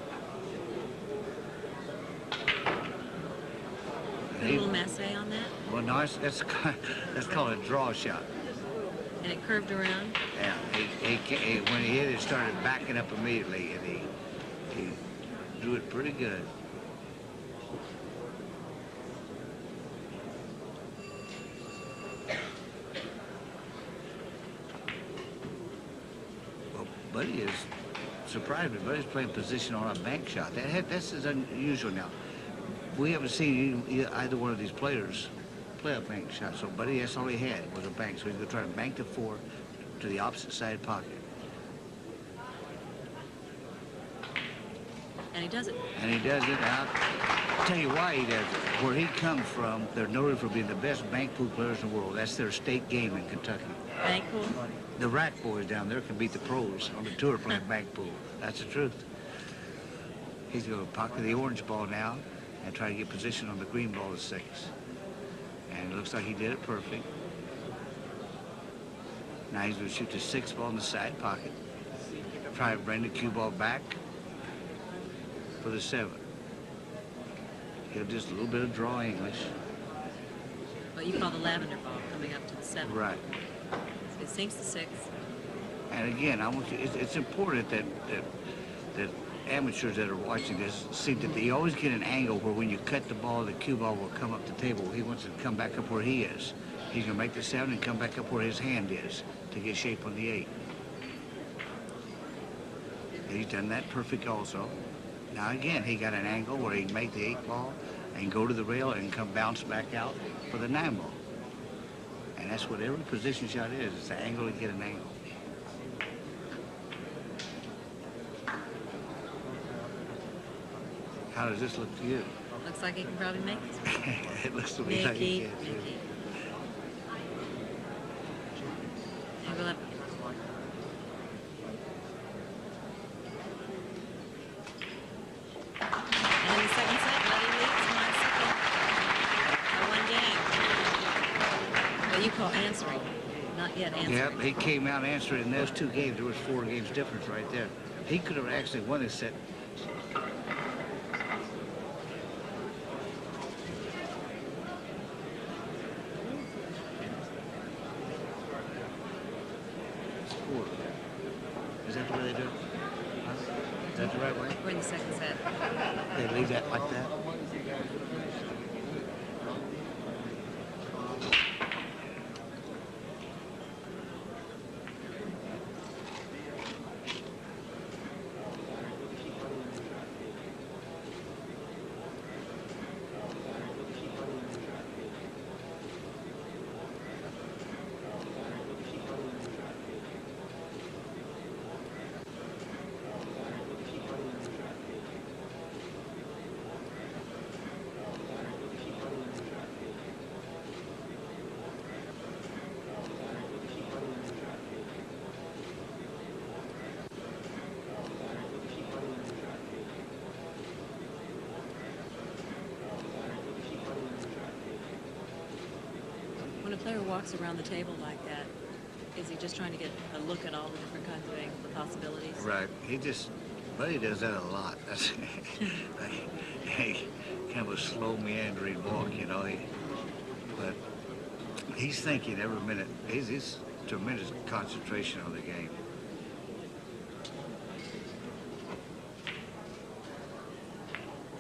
Put a little masse on that? Well, no, that's called a draw shot. And it curved around? Yeah, when he hit it, started backing up immediately, and he drew it pretty good. Well, Buddy is surprised me. Buddy's playing position on a bank shot. This is unusual now. We haven't seen either one of these players play a bank shot, so Buddy, that's all he had was a bank. So he's going to try to bank the 4 to the opposite side pocket. And he does it. And he does it. I'll tell you why he does it. Where he comes from, they're noted for being the best bank pool players in the world. That's their state game in Kentucky. Bank pool? The rack boys down there can beat the pros on the tour playing bank pool. That's the truth. He's going to pocket the orange ball now and try to get position on the green ball to 6. And it looks like he did it perfect. Now he's going to shoot the 6 ball in the side pocket. Try to bring the cue ball back for the 7. He'll just a little bit of draw English. What you call the lavender ball coming up to the 7. Right. So he sinks the 6. And again, I want you, it's important that amateurs that are watching this see that they always get an angle where when you cut the ball, the cue ball will come up the table. He wants it to come back up where he is. He's going to make the 7 and come back up where his hand is to get shape on the 8. He's done that perfect also. Now again, he got an angle where he can make the 8 ball and go to the rail and come bounce back out for the 9 ball. And that's what every position shot is. It's the angle to get an angle. How does this look to you? Looks like he can probably make this. It looks to me like he can. Mickey. Angle up. And in the second set, Buddy leads my second by 1 game. What you call answering, not yet answering. Yep, he came out answering in those 2 games. There was 4 games difference right there. He could have actually won this set. Is that the way they do it? Huh? Is that the right way? We're in the second set. They leave that like that? When a player walks around the table like that, is he just trying to get a look at all the different kinds of angles, the possibilities? Right. He just, Buddy does that a lot. That's kind of a slow meandering walk, you know. But he's thinking every minute. He's tremendous concentration on the game.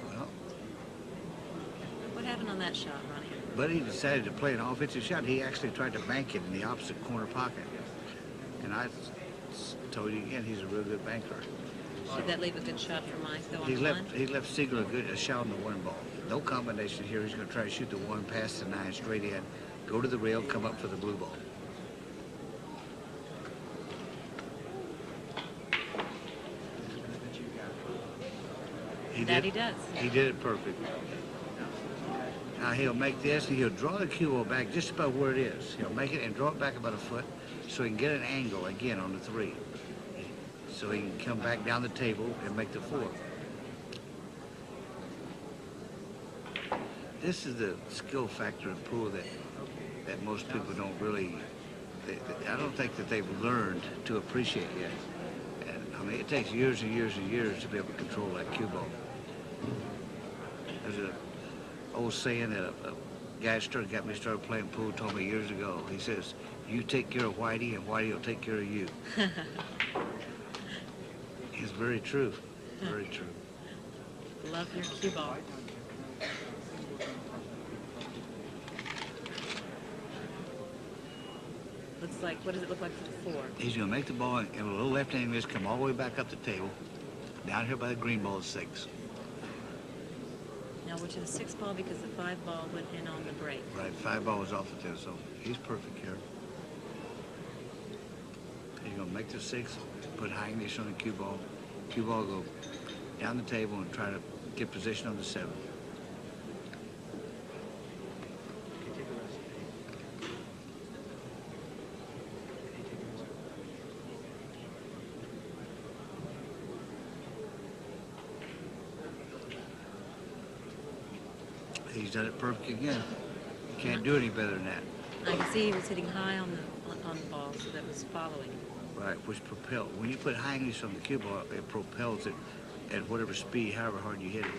Well, What happened on that shot, Ronnie? Buddy decided to play an offensive shot. He actually tried to bank it in the opposite corner pocket. And I told you again, he's a real good banker. Did that leave a good shot for Mike, though, on He the left, line? he left Siegel a shot on the one ball. No combination here. He's going to try to shoot the one, pass the 9 straight in, go to the rail, come up for the blue ball. He He does. He did it perfect. Now he'll make this, and he'll draw the cue ball back just about where it is. He'll make it and draw it back about a foot so he can get an angle again on the 3. So he can come back down the table and make the 4. This is the skill factor in pool that most people don't really, I don't think that they've learned to appreciate yet. And I mean, it takes years and years and years to be able to control that cue ball. There's an old saying that a guy got me started playing pool told me years ago. He says, you take care of Whitey and Whitey will take care of you. It's very true, very true. Love your cue ball. Looks like, what does it look like for the 4? He's going to make the ball and a little left-handed miss, come all the way back up the table, down here by the green ball at 6. Now we're to the 6 ball because the 5 ball went in on the break. Right, 5 ball was off the table, so he's perfect here. He's going to make the 6, put high English on the cue ball go down the table and try to get position on the 7. He's done it perfect again. You can't do any better than that. I can see he was hitting high on the ball, so that was following. Right, which propel. When you put high English on the cue ball, it propels it at whatever speed, however hard you hit it.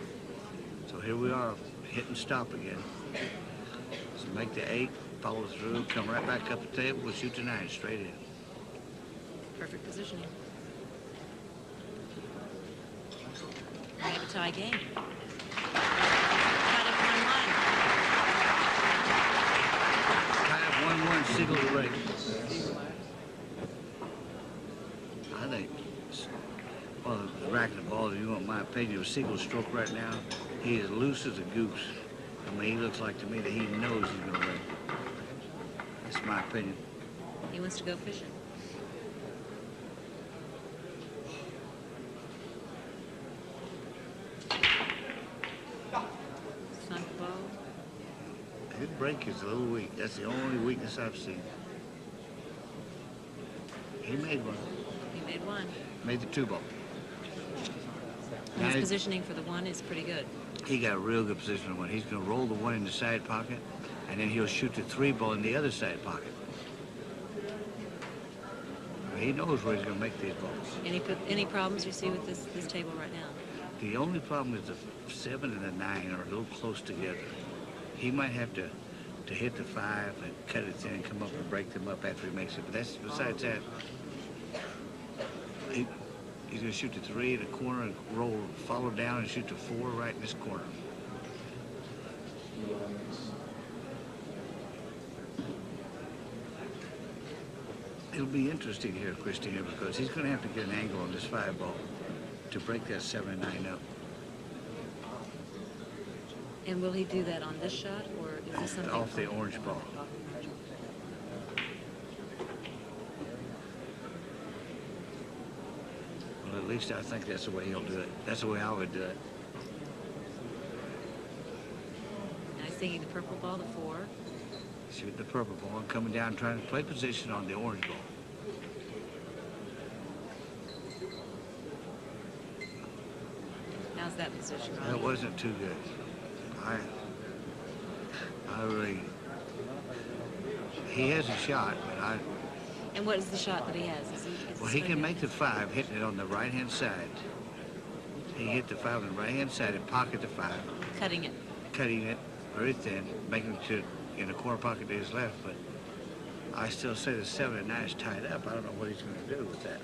So here we are, hit and stop again. So make the 8, follow through, come right back up the table, we'll shoot the 9 straight in. Perfect positioning. We have a tie game. Tie up 1-1, signal the break. I think, well, the rack of the ball, if you want my opinion, of Siegel's stroke right now, he is loose as a goose. I mean, he looks like to me that he knows he's going to win. That's my opinion. He wants to go fishing. Sunk ball. His break is a little weak. That's the only weakness I've seen. He made one. He made one. Made the 2 ball. His positioning for the 1 is pretty good. He got a real good position on 1. He's going to roll the 1 in the side pocket, and then he'll shoot the 3 ball in the other side pocket. He knows where he's going to make these balls. Any problems you see with this table right now? The only problem is the 7 and the 9 are a little close together. He might have to hit the 5 and cut it in and come up and break them up after he makes it. But that's, besides that, he's going to shoot the 3 in the corner and roll, follow down and shoot the 4 right in this corner. It'll be interesting here, Christina, because he's going to have to get an angle on this 5 ball to break that 7 and 9 up. And will he do that on this shot, or is this something off the orange ball? Well, at least I think that's the way he'll do it. That's the way I would do it. Now he's thinking the purple ball, the 4. Shooting the purple ball and coming down trying to play position on the orange ball. How's that position? That wasn't too good. I really, he has a shot, but And what is the shot that he has? well, he can make the 5, hitting it on the right-hand side. He hit the 5 on the right-hand side and pocketed the 5. Cutting it. Cutting it very thin, making it in the corner pocket to his left, but I still say the 7 and 9 is tied up. I don't know what he's going to do with that.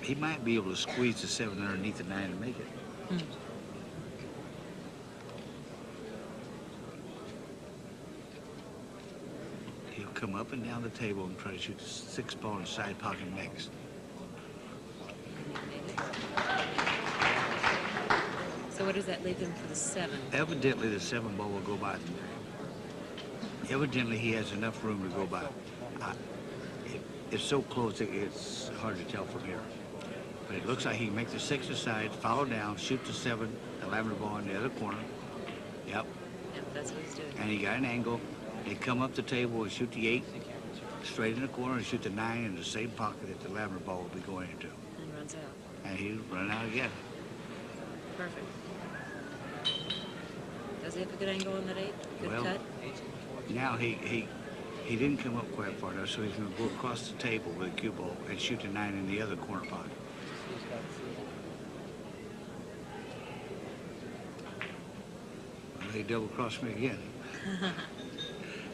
He might be able to squeeze the 7 underneath the 9 and make it. He'll come up and down the table and try to shoot the 6 ball in the side pocket next. So what does that leave him for the 7? Evidently, the 7 ball will go by. Evidently, he has enough room to go by. It's so close, it's hard to tell from here. But it looks like he can make the 6 aside, follow down, shoot the 7, the lavender ball in the other corner. Yep. Yep, that's what he's doing. And he got an angle. He come up the table and shoot the 8 straight in the corner and shoot the 9 in the same pocket that the lavender ball will be going into. And runs out. And he'll run out again. Perfect. Does he have a good angle on that 8? Good Well, cut? now he didn't come up quite far enough, so he's going to go across the table with a cue ball and shoot the 9 in the other corner pocket. Well, he double-crossed me again.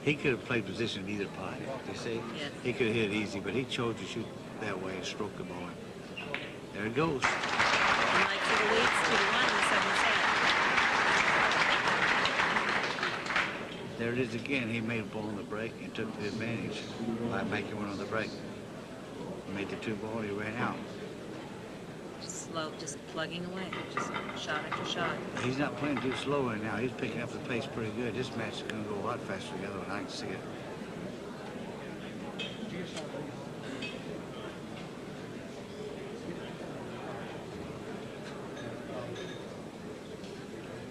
He could have played position in either pocket, you see? Yeah. He could have hit it easy, but he chose to shoot that way and stroke the ball in. There it goes. And Mike to the leads 2-1 in the 7th set. There it is again. He made a ball on the break and took the advantage by making one on the break. He made the 2 ball, he ran out. Just slow, just plugging away, just shot after shot. He's not playing too slow right now. He's picking up the pace pretty good. This match is going to go a lot faster together, and I can see it.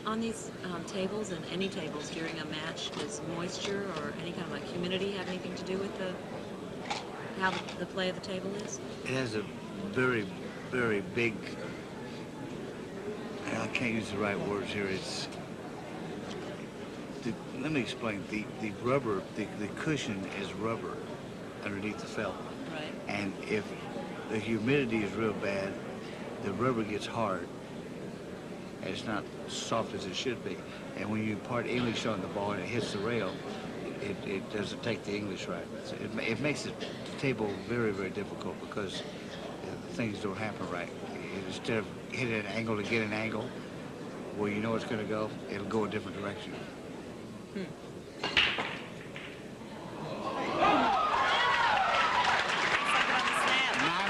On these tables and any tables during a match, does moisture or any kind of like humidity have anything to do with how the play of the table is? It has a very, very big, I can't use the right words here. Let me explain. The rubber, the cushion is rubber underneath the felt. Right. And if the humidity is real bad, the rubber gets hard. And it's not soft as it should be. And when you impart English on the ball and it hits the rail, it doesn't take the English right. So it makes the table very, very difficult because things don't happen right. Instead of hitting an angle to get an angle where you know it's going to go, it'll go a different direction. 9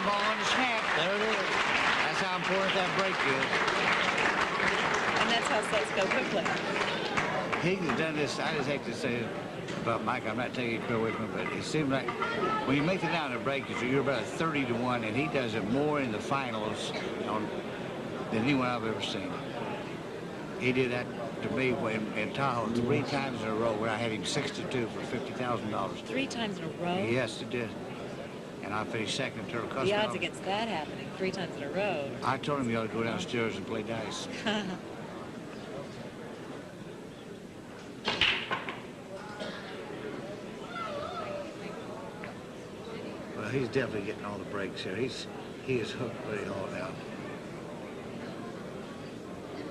ball on the snap. There it is. That's how important that break is. And that's how sets go quickly. He's done this. I just hate to say it about Mike. I'm not taking credit away from him, but it seems like when you make it down to break, you're about 30-1, and he does it more in the finals than anyone I've ever seen. He did that to me in Tahoe 3 times in a row when I had him 62 for $50,000. 3 times in a row? Yes, it did. And I finished second in Turtle Custom. The odds against that happening 3 times in a row. I told him he ought to go downstairs and play dice. Well, he's definitely getting all the breaks here. He is hooked pretty hard now.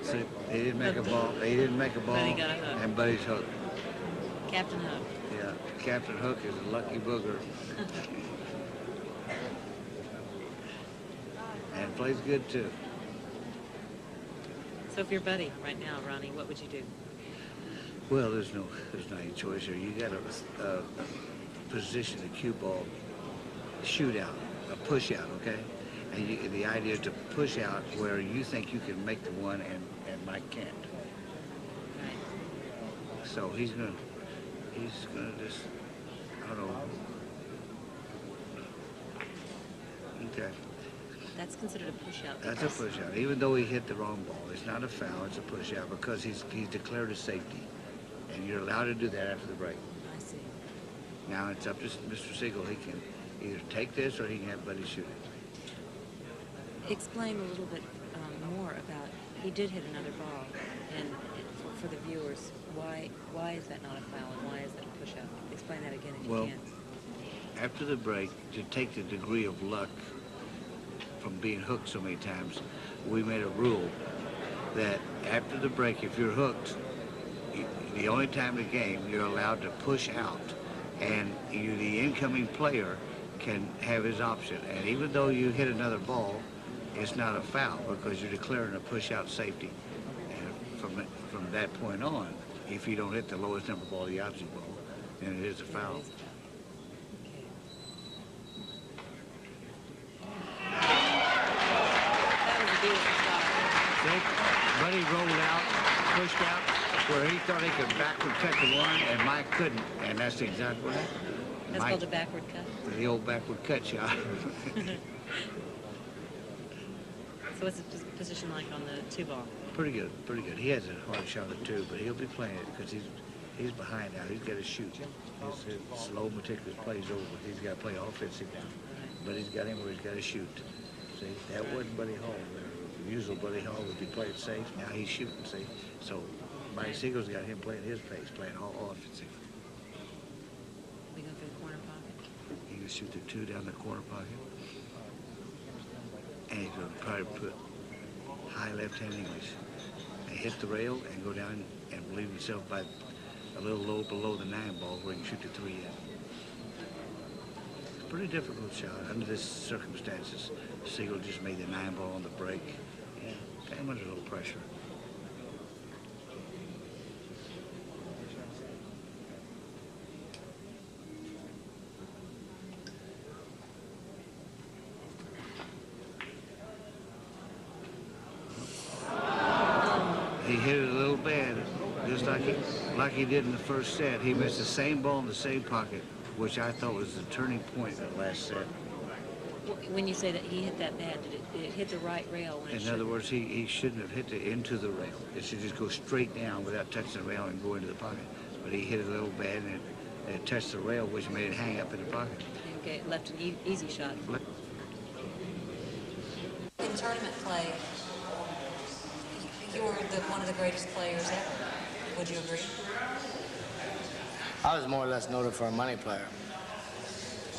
See, he didn't make a ball. He didn't make a ball. But he got a hook. And Buddy's hooked. Captain Hook. Yeah, Captain Hook is a lucky booger. And plays good too. So if you're Buddy right now, Ronnie, what would you do? Well, there's not any choice here. You got to position the cue ball, shoot out, a push out, okay? And the idea is to push out where you think you can make the one and Mike can't. Right. So he's gonna just, I don't know. Okay. That's considered a push-out. That's a push-out. Even though he hit the wrong ball, it's not a foul, it's a push-out because he's declared a safety. And you're allowed to do that after the break. I see. Now it's up to Mr. Siegel. He can either take this or he can have Buddy shoot it. Explain a little bit more about, he did hit another ball, and for the viewers, why is that not a foul and why is that a push-out? Explain that again if you Well, can. after the break, to take the degree of luck from being hooked so many times, we made a rule that after the break, if you're hooked, the only time in the game you're allowed to push out, and the incoming player can have his option. And even though you hit another ball, it's not a foul because you're declaring a push-out safety. And from that point on, if you don't hit the lowest number ball, the opposite ball, then it is a foul. Buddy rolled out, pushed out, where he thought he could backward cut the one, and Mike couldn't, and that's exactly what happened. That's Mike, called a backward cut. the old backward cut shot. So what's the position like on the 2-ball? Pretty good, pretty good. He has a hard shot at 2, but he'll be playing it because he's behind now. He's got to shoot. His slow, meticulous play's over. He's got to play offensive now. But he's got him where he's got to shoot. See, that wasn't Buddy Hall. Usually Buddy Hall would be playing safe. Now he's shooting, see. So Mike Siegel's got him playing his pace, playing all offensive. We go for the corner pocket? He can shoot the 2 down the corner pocket. And he's going to probably put high left-hand English. And hit the rail and go down and leave himself by a little low below the 9 ball where he can shoot the 3 in. It's a pretty difficult shot under this circumstances. Siegel just made the 9 ball on the break. Yeah, got him under a little pressure. He hit it a little bad, just like he did in the first set. He missed the same ball in the same pocket, which I thought was the turning point in the last set. When you say that he hit that bad, did it hit the right rail? When In other words, he shouldn't have hit it into the rail. It should just go straight down without touching the rail and go into the pocket. But he hit it a little bad, and it touched the rail, which made it hang up in the pocket. Okay, left an easy shot. In tournament play, you're one of the greatest players ever. Would you agree? I was more or less noted for a money player.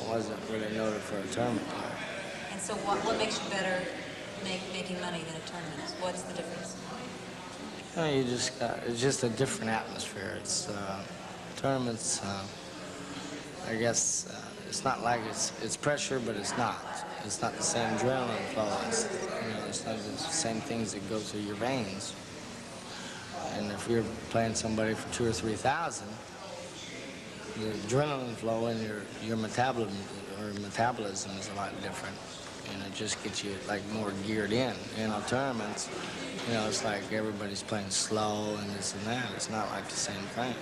I wasn't really noted for a tournament player. And so what makes you better making money than a tournament? What's the difference? It's just a different atmosphere. It's tournaments, I guess, it's not like it's pressure, but it's not. It's not the same adrenaline flow. It's not the same things that go through your veins. And if you're playing somebody for 2,000 or 3,000, the adrenaline flow in your metabolism is a lot different, and it just gets you like more geared in. Tournaments, it's like everybody's playing slow and this and that. It's not like the same thing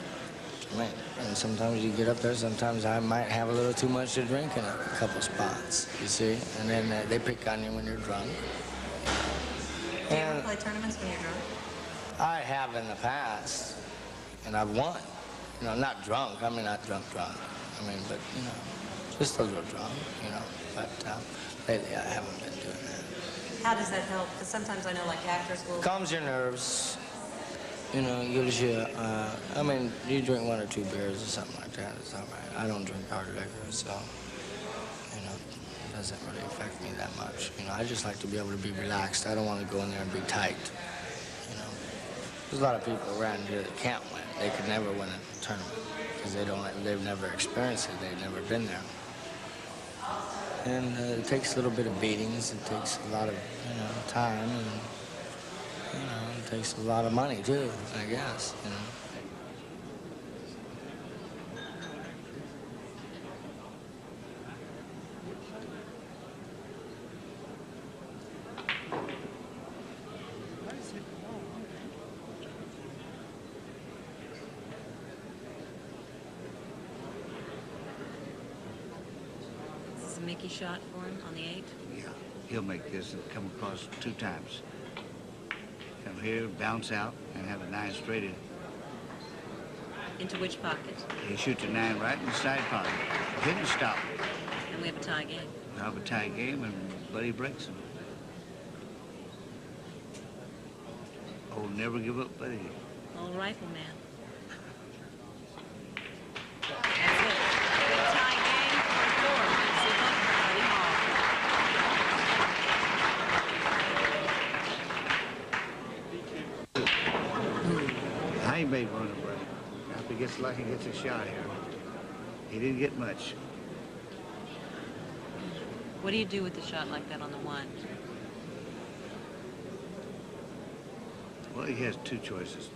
to me. And sometimes you get up there, sometimes I might have a little too much to drink in a couple spots, you see, and then they pick on you when you're drunk. Do you ever play tournaments when you're drunk? I have in the past, and I've won. Not drunk. I mean, not drunk. I mean, but, just a little drunk, But lately I haven't been doing that. How does that help? Because sometimes I know, like, actors will... Calms your nerves. Gives you, I mean, you drink 1 or 2 beers or something like that. It's all right. I don't drink hard liquor, so, it doesn't really affect me that much. I just like to be able to be relaxed. I don't want to go in there and be tight, There's a lot of people around here that can't win. They could never win a tournament because they've never experienced it. They've never been there. And it takes a little bit of beatings. It takes a lot of, time, and, it takes a lot of money too, I guess, Mickey shot for him on the 8? Yeah, he'll make this and come across 2 times. Come here, bounce out, and have a 9 straight in. Into which pocket? He shoots a 9 right in the side pocket. Didn't stop. And we have a tie game. We have a tie game, and Buddy breaks him. Oh, never give up, Buddy. Old rifleman. That's it. Tie game for 4. Mike Siegel, Buddy Hall. I made one of them. If he gets lucky, gets a shot here. He didn't get much. What do you do with a shot like that on the 1? Well, he has two choices.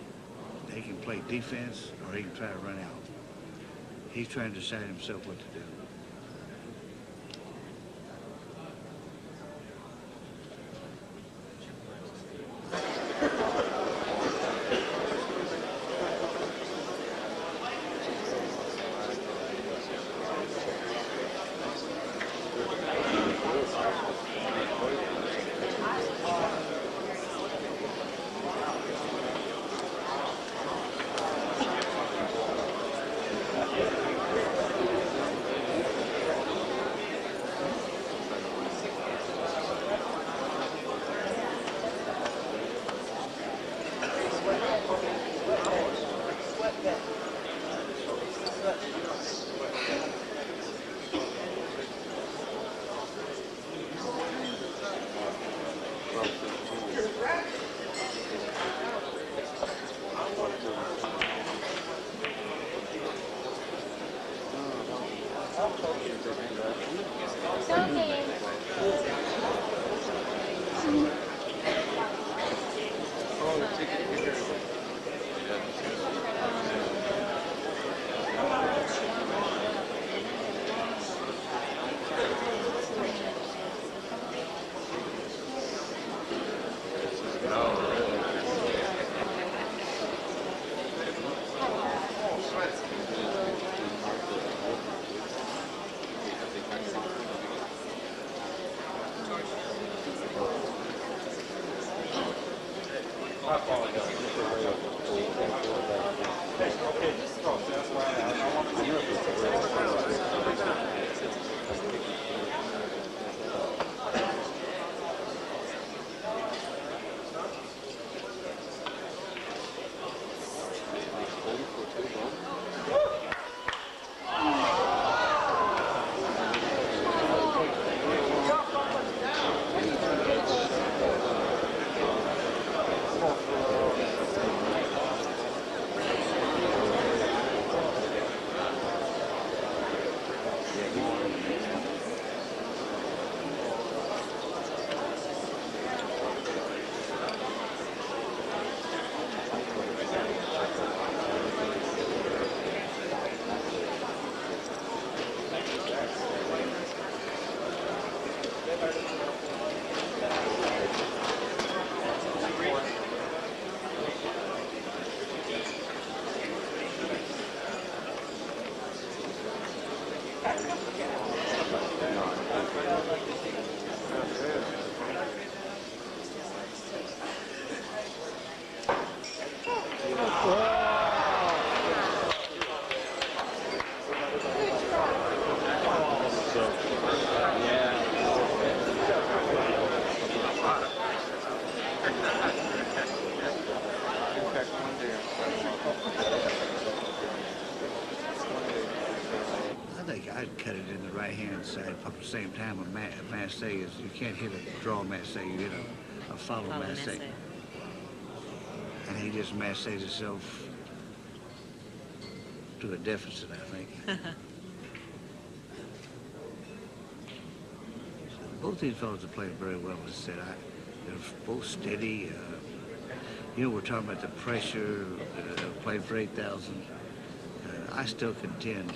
He can play defense or he can try to run out. He's trying to decide himself what to do. I'd cut it in the right-hand side at the same time. A masse is, you can't hit a draw masse, you hit a follow masse. And he just masses himself to a deficit, I think. Both these fellows have played very well, as I said. They're both steady. You know, we're talking about the pressure, playing for 8,000. I still contend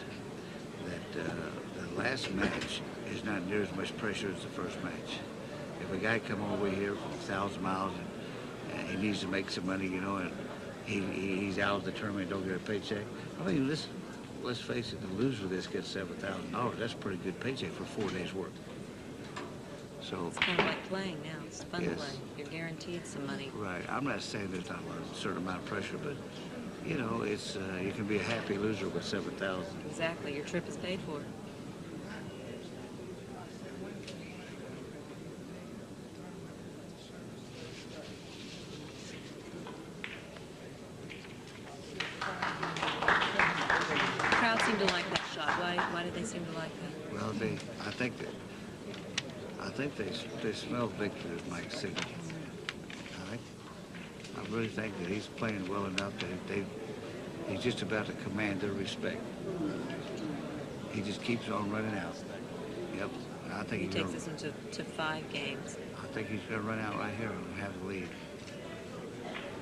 that the last match is not near as much pressure as the first match. If a guy come all the way here from 1,000 miles and he needs to make some money, you know, and he's out of the tournament and don't get a paycheck, I mean, let's face it, the loser of this gets $7,000. That's a pretty good paycheck for 4 days' work. So it's kind of like playing now. It's fun yes. to play. You're guaranteed some money. Right. I'm not saying there's not a certain amount of pressure, but you know, it's you can be a happy loser with 7,000. Exactly. Your trip is paid for. seem to like that. Well, I think they smell victory as Mike Siegel. I really think that he's playing well enough that he's just about to command their respect. He just keeps on running out. Yep. I think he takes this into 5 games. I think he's going to run out right here and have the lead.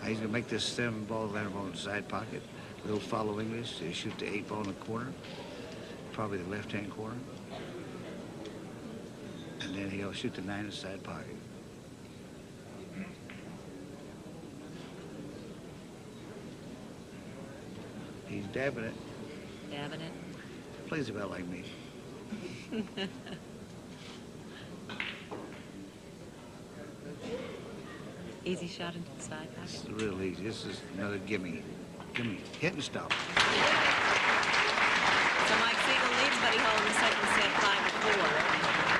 He's going to make this 7-ball land ball in the side pocket. Little follow English. He shoot the 8-ball in the corner, probably the left-hand corner. And then he'll shoot the 9 in the side pocket. He's dabbing it. Dabbing it. Plays about like me. Easy shot into the side pocket. It's real easy. This is another gimme. Gimme. Hit and stop. So Mike Siegel leads Buddy Hole in the second set 5-4.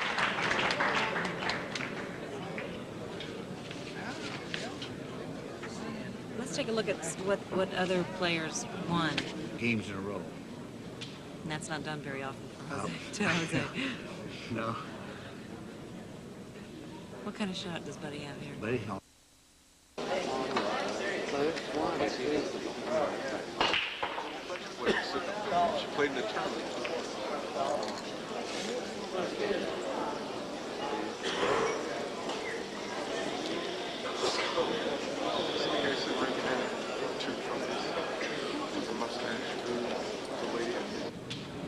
Let's take a look at what other players won. Games in a row. And that's not done very often for Jose. No. What kind of shot does Buddy have here? Buddy, She played in the tournament.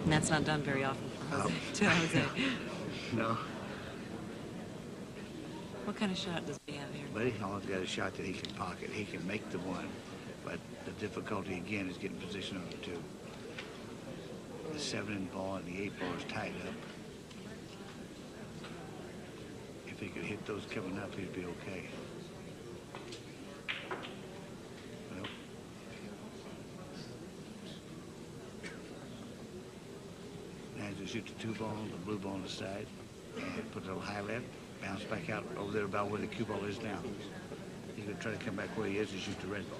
And that's not done very often for Jose. No. What kind of shot does he have here? Buddy Holland's got a shot that he can pocket. He can make the one, but the difficulty again is getting position on the 2. The 7-ball and the 8-ball is tied up. If he could hit those coming up, he'd be okay. Well, now he's going to shoot the 2-ball, the blue ball on the side, and put a little high left. Bounce back out over there about where the cue ball is now. He's going to try to come back where he is and shoot the red ball.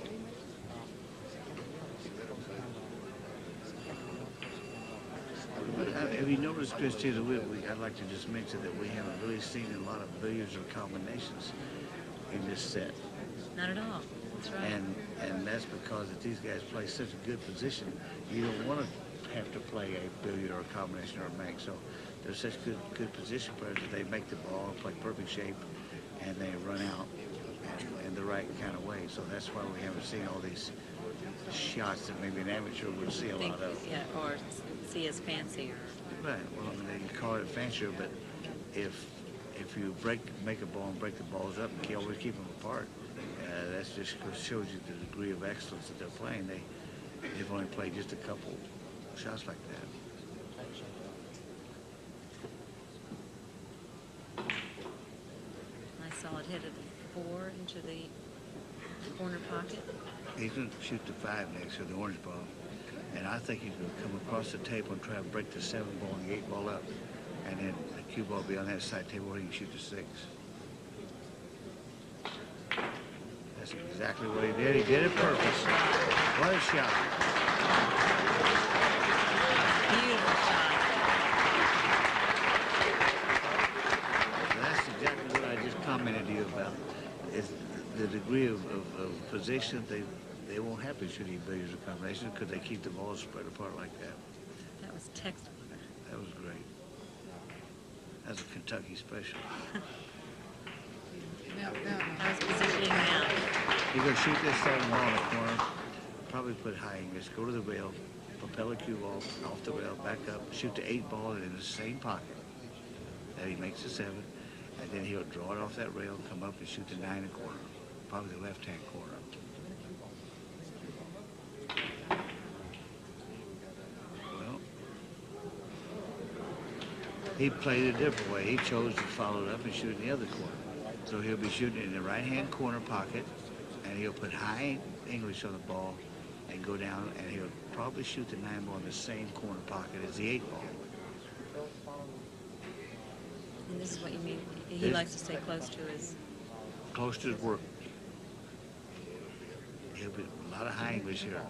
But have you noticed, Christy, I'd like to just mention that we haven't really seen a lot of billiards or combinations in this set. Not at all. That's right. And that's because if these guys play such a good position, you don't want to have to play a billiard or a combination or a bank. So they're such good position players that they make the ball play perfect shape and they run out in the right kind of way. So that's why we haven't seen all these shots that maybe an amateur would see a lot of. Yeah, or see as fancier. Right. Well, I mean, they can call it fancier, but if you make a ball and break the balls up and always keep them apart, that just shows you the degree of excellence that they're playing. They've only played just a couple shots like that. Nice solid hit at the 4 into the corner pocket. He's going to shoot the 5 next to the orange ball. And I think he's going to come across the table and try to break the 7-ball and the 8-ball up. And then the cue ball will be on that side table where he can shoot the 6. That's exactly what he did. He did it purpose. What a shot. Beautiful shot. That's exactly what I just commented to you about. Is the degree of position they won't have to shoot any billiards or combinations because they keep the balls spread apart like that. That was textbook. That was great. That's a Kentucky special. How's positioning now? You're going to shoot this 7-ball in the corner, probably put high English, go to the rail, propel the cue ball off the rail, back up, shoot the 8-ball in the same pocket that he makes the 7, and then he'll draw it off that rail, come up and shoot the 9 in the corner, probably the left-hand corner. Well, he played a different way. He chose to follow it up and shoot in the other corner. So he'll be shooting in the right-hand corner pocket, and he'll put high English on the ball and go down, and he'll probably shoot the 9-ball in the same corner pocket as the 8-ball. And this is what you mean. He likes to stay close to his... Close to his work. He'll be a lot of high English here.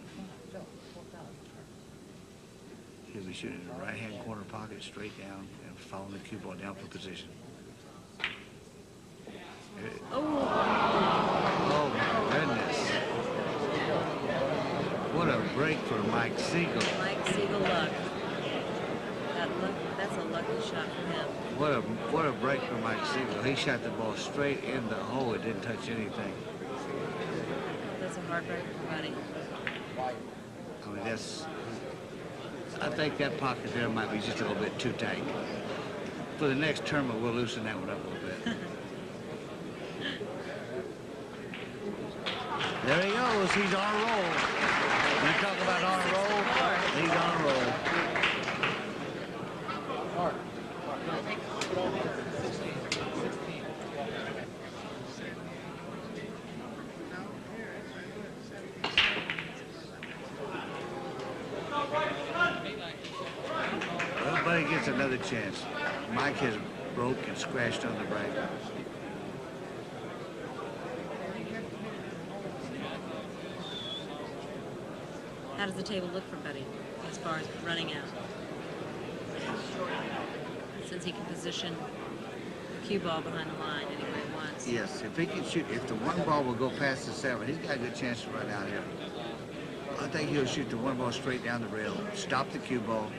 He'll be shooting in the right-hand corner pocket, straight down, and following the cue ball down for position. Oh my goodness. What a break for Mike Siegel. Mike Siegel luck. That's a lucky shot for him. What a break for Mike Siegel. He shot the ball straight in the hole. It didn't touch anything. That's a heartbreaker for Buddy. I mean, I think that pocket there might be just a little bit too tight. For the next tournament, we'll loosen that one up a little bit. There he goes. He's on a roll. When you talk about on a roll, he's on a roll. Everybody gets another chance. Mike has broke and scratched on the break. How does the table look for Buddy as far as running out? Since he can position the cue ball behind the line anywhere he wants. Yes, if he can shoot, if the one ball will go past the 7, he's got a good chance to run out here. I think he'll shoot the one ball straight down the rail, stop the cue ball,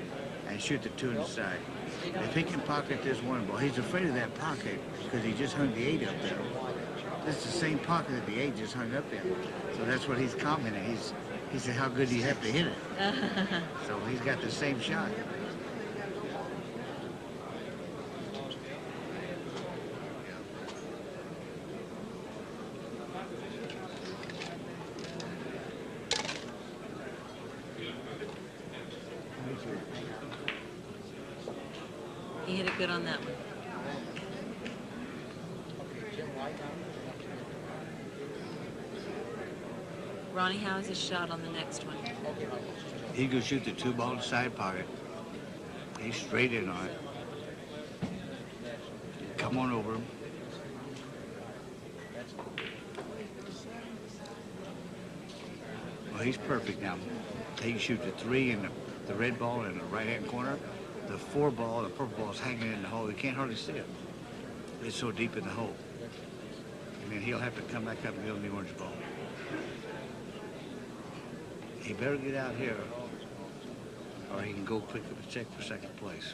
and shoot the 2 inside. If he can pocket this one ball, he's afraid of that pocket because he just hung the 8 up there. This is the same pocket that the 8 just hung up in. So that's what he's commenting. He said, how good do you have to hit it? So he's got the same shot. He hit it good on that one. Ronnie, how is his shot on the next one? He could shoot the 2 ball side pocket. He's straight in on it. Come on over him. Well, he's perfect now. He can shoot the 3 in the red ball in the right-hand corner. The 4 ball, the purple ball is hanging in the hole. You can't hardly see it. It's so deep in the hole. And then he'll have to come back up and go in the orange ball. He better get out here, or he can go pick up a check for 2nd place.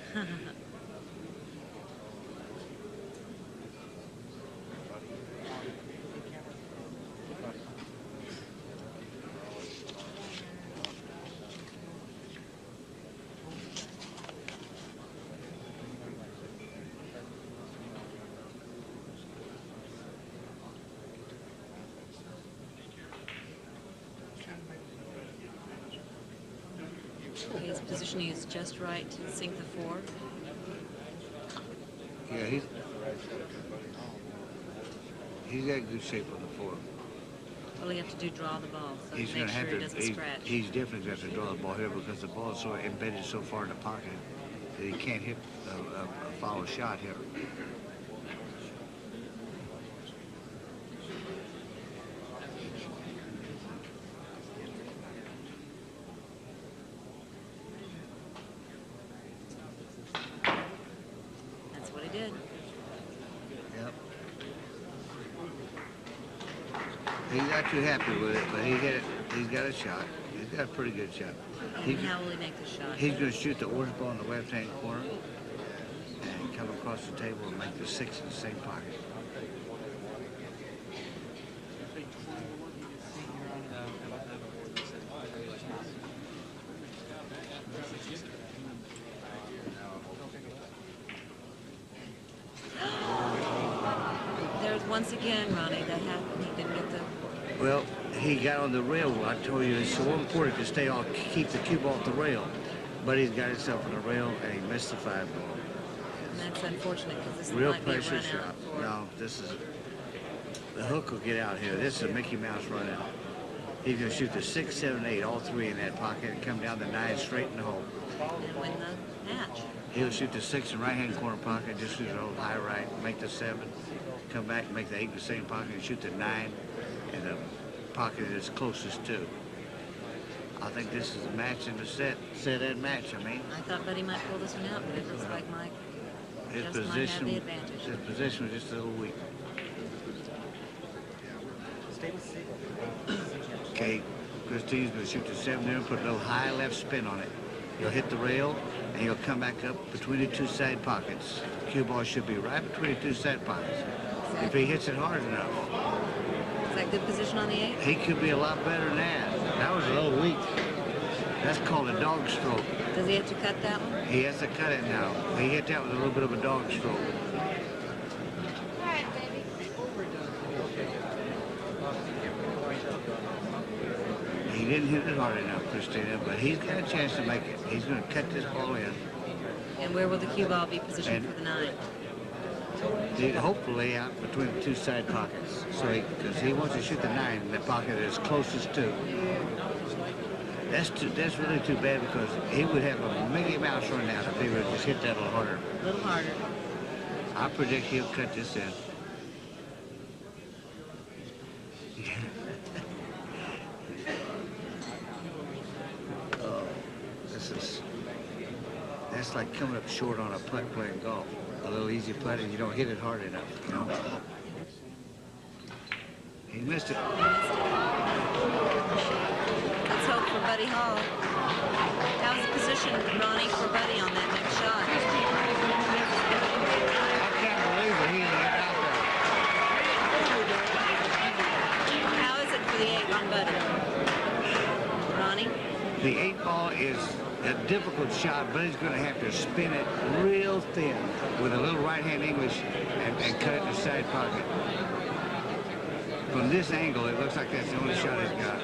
His positioning is just right to sink the 4. Yeah, he's got good shape on the 4. All he have to do draw the ball, so He's make going to sure have it to. doesn't scratch. He's definitely going to have to draw the ball here because the ball is so embedded so far in the pocket that he can't hit a follow shot here. That's what he did. Yep. He's not too happy with it, but he hit it. He's got a shot. He's got a pretty good shot. And how will he make the shot? He's going to shoot the orange ball in the left-hand corner and come across the table and make the 6 in the same pocket. There's once again, Ronnie, that happened. He didn't get the... Well, he got on the rail. I told you it's so important to stay on, keep the cue ball off the rail. But he's got himself on the rail and he missed the 5 ball. And that's unfortunate because this Real might be a pressure run shot. out for... No, this is the hook will get out here. This is a Mickey Mouse run out. He's going to shoot the 6, 7, 8, all 3 in that pocket and come down the 9 straight in the hole. And win the match. He'll shoot the 6 in right-hand corner pocket, just shoot it old high right, make the 7, come back and make the 8 in the same pocket and shoot the 9 in the pocket that's closest to. I think this is a match in the set and match. I mean, I thought Buddy might pull this one out, but it looks like Mike his just might have the advantage. His position was just a little weak. Okay, Christine's going to shoot the 7 there and put a little high left spin on it. He'll hit the rail, and he'll come back up between the two side pockets. Cue ball should be right between the two side pockets. If he hits it hard enough. Is that good position on the 8? He could be a lot better than that. That was a little weak. That's called a dog stroke. Does he have to cut that one? He has to cut it now. He hit that with a little bit of a dog stroke. He didn't hit it hard enough, Christina, but he's got a chance to make it. He's going to cut this ball in. And where will the cue ball be positioned for the 9? Hopefully out between the two side pockets. So because he wants to shoot the 9 in the pocket that's closest to. That's really too bad because he would have a Mickey Mouse run out if he would just hit that a little harder. A little harder. I predict he'll cut this in. Oh, that's like coming up short on a putt playing golf. A little easy putt and you don't hit it hard enough, you know. He missed it. Let's hope for Buddy Hall. That was the position, Ronnie, for Buddy on that next shot. I can't believe it. He hit out there. How is it for the 8 on Buddy? Ronnie? The 8 ball is a difficult shot, but he's going to have to spin it real thin with a little right-hand English and cut it in the side pocket. From this angle, it looks like that's the only shot he's got.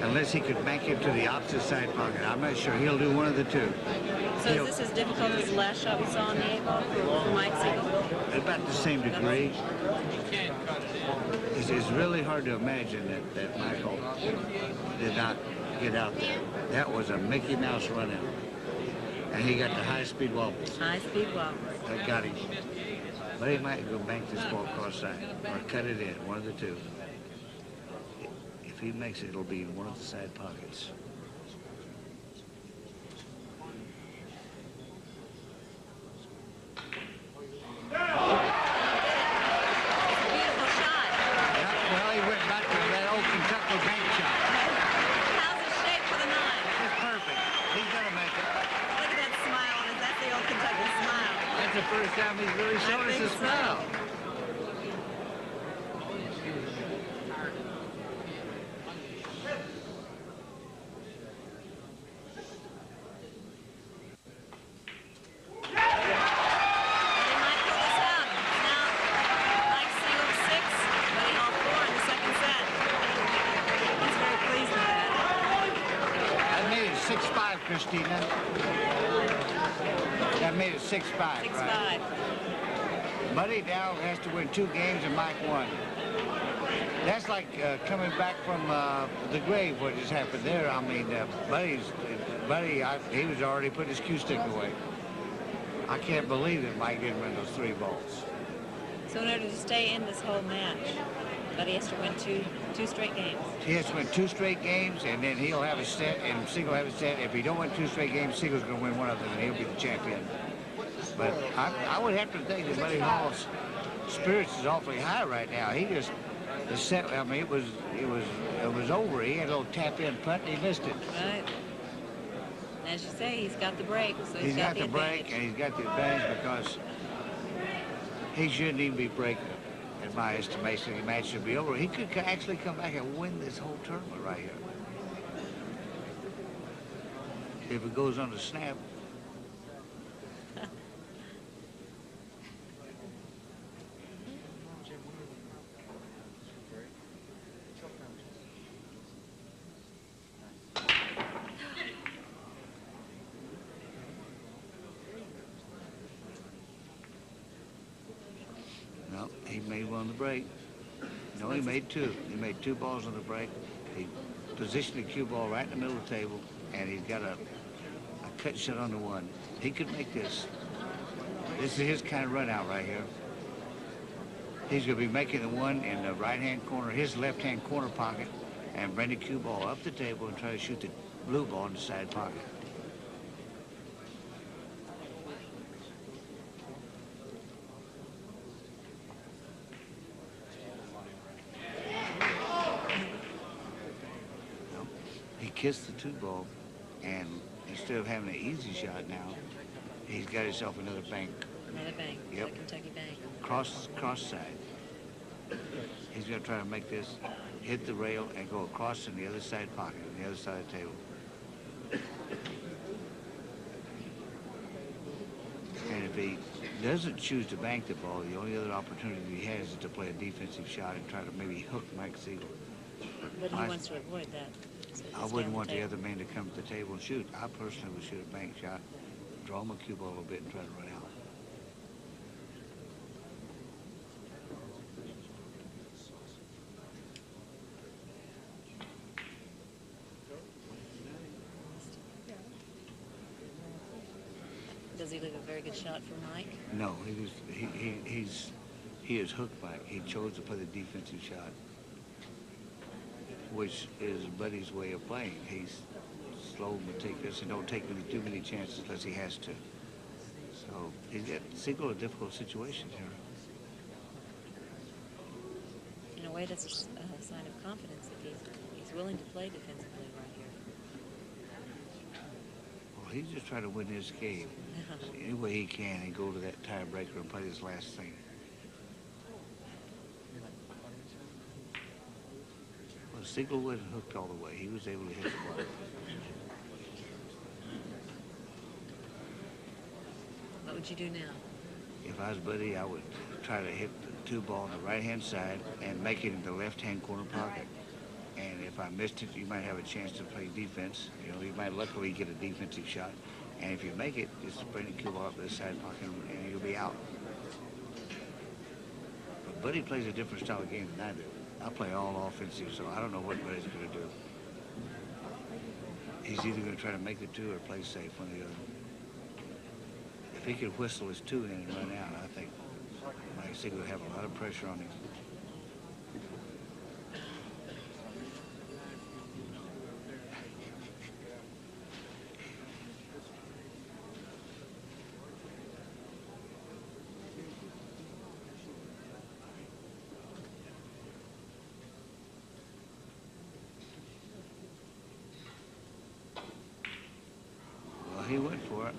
Unless he could bank him to the opposite side pocket. I'm not sure. He'll do one of the two. So is this as difficult as the last shot we saw on the 8 ball for Mike Siegel? About the same degree. It's really hard to imagine that Michael did not get out there. That was a Mickey Mouse run out. And he got the high-speed wobbles. High-speed wobbles. That got him. But he might go bank this ball cross-side or cut it in, one of the two. If he makes it, it'll be in one of the side pockets. Beautiful shot. Yeah, well, he went back to that old Kentucky bank shot. How's his shape for the 9? It's perfect. He's going to make it. Look at that smile on his. That's the old Kentucky smile. That's the first time he's really shown us a smile. Christina. That made it 6-5, 6-5. right? Buddy Dow has to win 2 games and Mike 1. That's like coming back from the grave, what just happened there. I mean, Buddy, he was already putting his cue stick away. I can't believe that Mike didn't win those 3 balls. So in order to stay in this whole match, Buddy has to win two straight games. He has to win 2 straight games, and then he'll have a set, and Siegel will have a set. If he don't win 2 straight games, Siegel's going to win one of them, and he'll be the champion. But I would have to think that Buddy Hall's spirits is awfully high right now. He just, the set, I mean, it was over. He had a little tap-in putt, and he missed it. Right. As you say, he's got the break, so he's got the advantage. break, and he's got the advantage because he shouldn't even be breaking. In my estimation, the match should be over. He could actually come back and win this whole tournament right here. If it goes on the snap. No, he made one on the break. No, he made 2. He made 2 balls on the break. He positioned the cue ball right in the middle of the table, and he's got a cut shot on the 1. He could make this. This is his kind of run out right here. He's going to be making the 1 in the right-hand corner, his left-hand corner pocket, and bring the cue ball up the table and try to shoot the blue ball in the side pocket. He kissed the 2-ball, and instead of having an easy shot now, he's got himself another bank. Another bank. Yep. The Kentucky bank. Cross side. He's going to try to make this hit the rail and go across in the other side pocket, on the other side of the table. And if he doesn't choose to bank the ball, the only other opportunity he has is to play a defensive shot and try to maybe hook Mike Siegel. But he wants to avoid that. So I wouldn't want the other man to come to the table and shoot. I personally would shoot a bank shot, draw my cue ball a little bit, and try to run out. Does he leave a very good shot for Mike? No, he is hooked Mike. He chose to play the defensive shot, which is Buddy's way of playing. He's slow, meticulous, and don't take too many chances unless he has to. So he's got Siegel a difficult situation here. In a way, that's a sign of confidence that he's willing to play defensively right here. Well, he's just trying to win this game. Any way he can and go to that tiebreaker and play this last thing. Well, Siegel wasn't hooked all the way. He was able to hit the ball. What would you do now? If I was Buddy, I would try to hit the 2-ball on the right-hand side and make it in the left-hand corner pocket. And if I missed it, you might have a chance to play defense. You know, you might luckily get a defensive shot. And if you make it, just bring the cue ball up to the side pocket and you'll be out. But Buddy plays a different style of game than I do. I play all offensive, so I don't know what Buddy's going to do. He's either going to try to make the 2 or play safe, one or the other. If he could whistle his 2 in and run out, I think Mike Siegel would have a lot of pressure on him. Well, he went for it.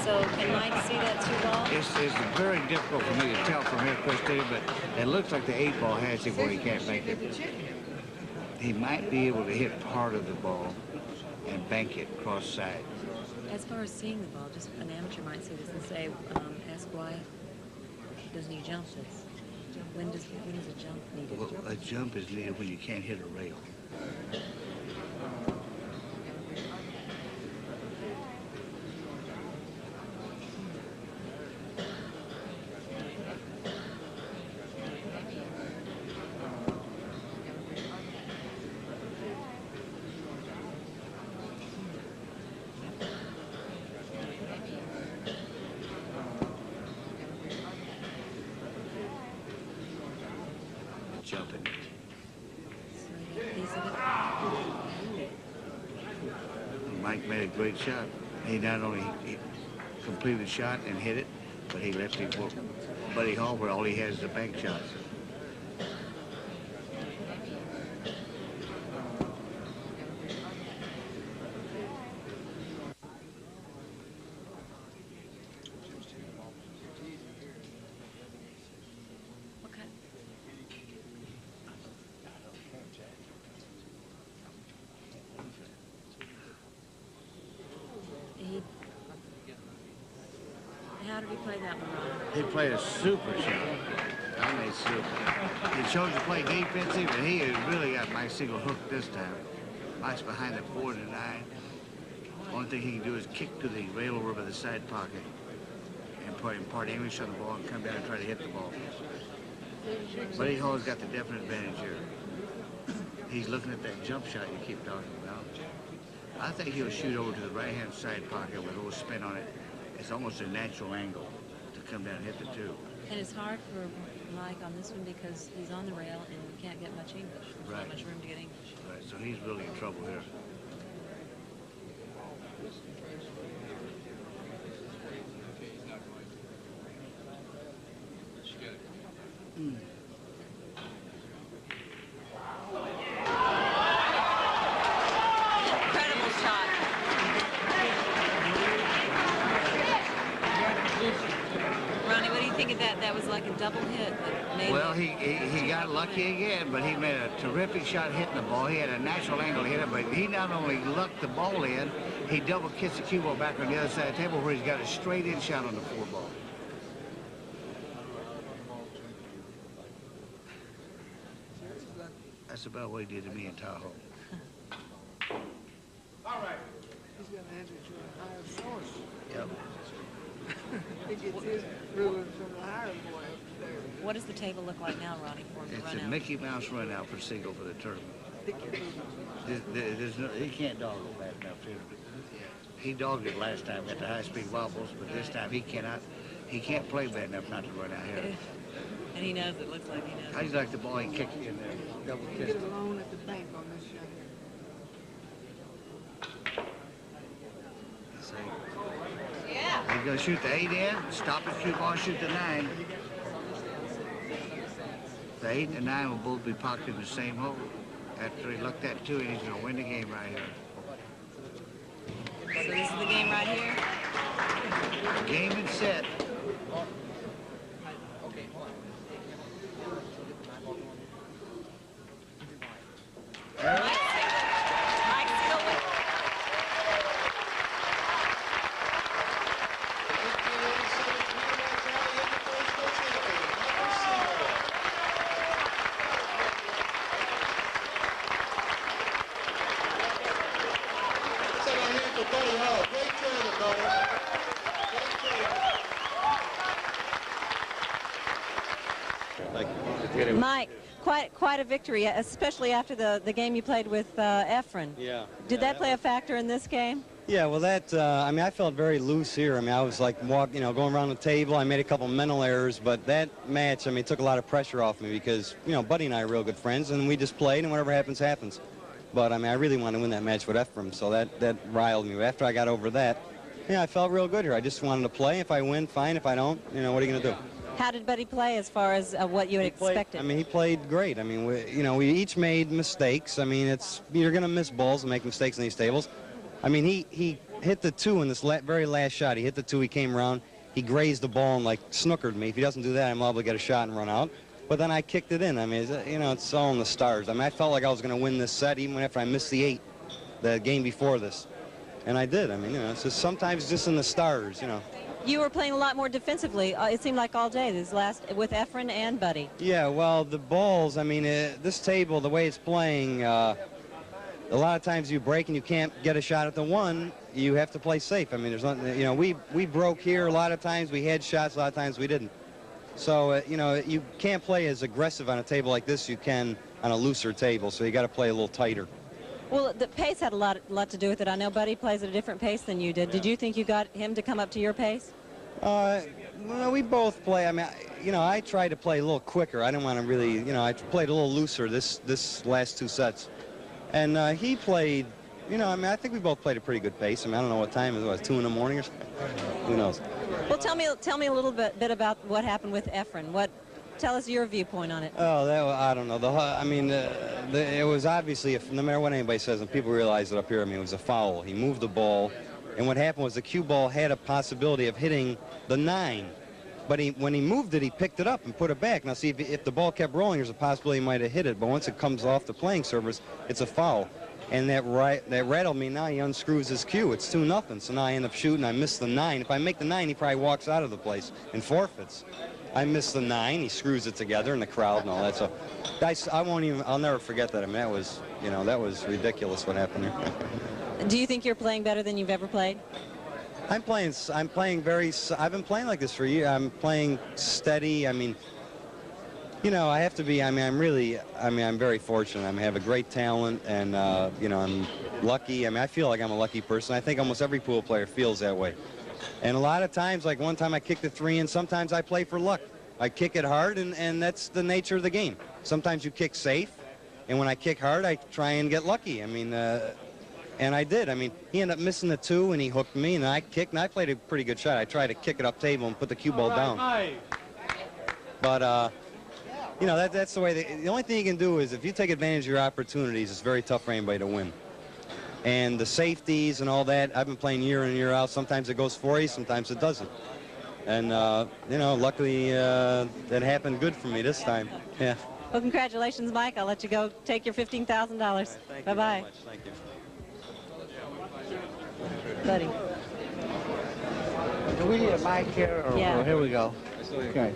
So can Mike see that 2-ball? It's very difficult for me to tell from here, Christine, but it looks like the 8-ball has him where he can't make it. He might be able to hit part of the ball and bank it cross side. As far as seeing the ball, just an amateur might see this and say, ask why doesn't he jump this? When is a jump needed? Well, a jump is needed when you can't hit a rail. Jumping. Mike made a great shot. He not only completed the shot and hit it, but he left it for Buddy Hall where all he has is a bank shot. How did he play that one, Ron? He played a super shot. I mean, super. He chose to play defensive, and he has really got Mike Siegel hooked this time. Mike's behind the 4 to 9. Only thing he can do is kick to the rail over by the side pocket and impart English on the ball and come down and try to hit the ball. Buddy Hall's got the definite advantage here. He's looking at that jump shot you keep talking about. I think he'll shoot over to the right-hand side pocket with a little spin on it. It's almost a natural angle to come down and hit the 2. And it's hard for Mike on this one because he's on the rail and you can't get much English. There's Right. not much room to get English. Right, so he's really in trouble here. Incredible shot. Ronnie, what do you think of that? That was like a double hit. That made Well, he got lucky again, but he made a terrific shot hitting the ball. He had a natural angle to hit it, but he not only lucked the ball in, he double kissed the cue ball back on the other side of the table where he's got a straight-in shot on the 4 ball. That's about what he did to me in Tahoe. All right. He's going to enter to a higher source. Yep. He gets his ruling from the higher boy up there. What does the table look like now, Ronnie, for him to It's run a out? Mickey Mouse run out for Siegel for the tournament. There's no, he can't dog it bad enough here. He dogged it last time at the high-speed wobbles, but this time he cannot. He can't play bad enough not to run out here. And he knows it looks like he knows. He's like the ball he kicked in there, double You kissed. get a loan at the bank on this shot here. Yeah. He's going to shoot the 8 in, stop his cue ball, shoot the 9. The 8 and the 9 will both be pocketed in the same hole. After he lucked that 2 in, he's going to win the game right here. So this is the game right here? Game and set. Mike, quite a victory, especially after the game you played with Efren. Yeah. Did that play a factor in this game? Yeah, well, I mean, I felt very loose here. I mean, I was like, going around the table. I made a couple mental errors, but that match, I mean, took a lot of pressure off me because, Buddy and I are real good friends, and we just played, and whatever happens, happens. But, I mean, I really wanted to win that match with Ephraim, so that riled me. After I got over that, I felt real good here. I just wanted to play. If I win, fine. If I don't, what are you going to do? How did Buddy play as far as what you had expected? I mean, he played great. I mean, we each made mistakes. I mean, you're going to miss balls and make mistakes in these tables. I mean, he hit the 2 in this very last shot. He hit the 2. He came around. He grazed the ball and, like, snookered me. If he doesn't do that, I'm liable to get a shot and run out. But then I kicked it in. I mean, it's all in the stars. I mean, I felt like I was going to win this set even after I missed the 8, the game before this. And I did. I mean, it's just sometimes just in the stars, You were playing a lot more defensively, it seemed like all day, with Efren and Buddy. Yeah, well, the balls, I mean, this table, the way it's playing, a lot of times you break and you can't get a shot at the 1, you have to play safe. I mean, there's nothing, we broke here a lot of times, we had shots, a lot of times we didn't. So, you can't play as aggressive on a table like this you can on a looser table, so you got to play a little tighter. Well, the pace had a lot to do with it. I know Buddy plays at a different pace than you did. Yeah. Did you think you got him to come up to your pace? Well, we both play. I mean, I tried to play a little quicker. I didn't want to really, I played a little looser this last 2 sets. And he played, I mean, I think we both played a pretty good pace. I mean, I don't know what time it was, 2 in the morning or something? Who knows? Well, tell me a little bit about what happened with Efren. Tell us your viewpoint on it. Oh, I don't know. I mean, it was obviously, no matter what anybody says, and people realize it up here, I mean, it was a foul. He moved the ball, and what happened was the cue ball had a possibility of hitting the 9. But when he moved it, he picked it up and put it back. Now, see, if the ball kept rolling, there's a possibility he might have hit it. But once it comes off the playing surface, it's a foul. And that rattled me. Now he unscrews his cue. It's 2-0. So now I end up shooting. I miss the 9. If I make the 9, he probably walks out of the place and forfeits. I missed the 9. He screws it together in the crowd and all that. So I'll never forget that. I mean, that was ridiculous what happened there. Do you think you're playing better than you've ever played? I've been playing like this for a year. I'm playing steady. I mean, You know, I have to be, I'm very fortunate. I have a great talent, and, you know, I'm lucky. I feel like I'm a lucky person. I think almost every pool player feels that way. And a lot of times, like one time I kicked a 3, and sometimes I play for luck. I kick it hard, and that's the nature of the game. Sometimes you kick safe, and when I kick hard, I try and get lucky. And I did. He ended up missing the 2, and he hooked me, and I kicked, and I played a pretty good shot. I tried to kick it up table and put the cue ball down. But, you know, that's the way. The only thing you can do is if you take advantage of your opportunities, it's very tough for anybody to win. And the safeties and all that, I've been playing year in and year out. Sometimes it goes for you, sometimes it doesn't. And, you know, luckily that happened good for me this time. Yeah. Well, congratulations, Mike. I'll let you go take your $15,000. Bye-bye. Thank you. Buddy. Do we need a mic here? Or, yeah. Or here we go. Okay.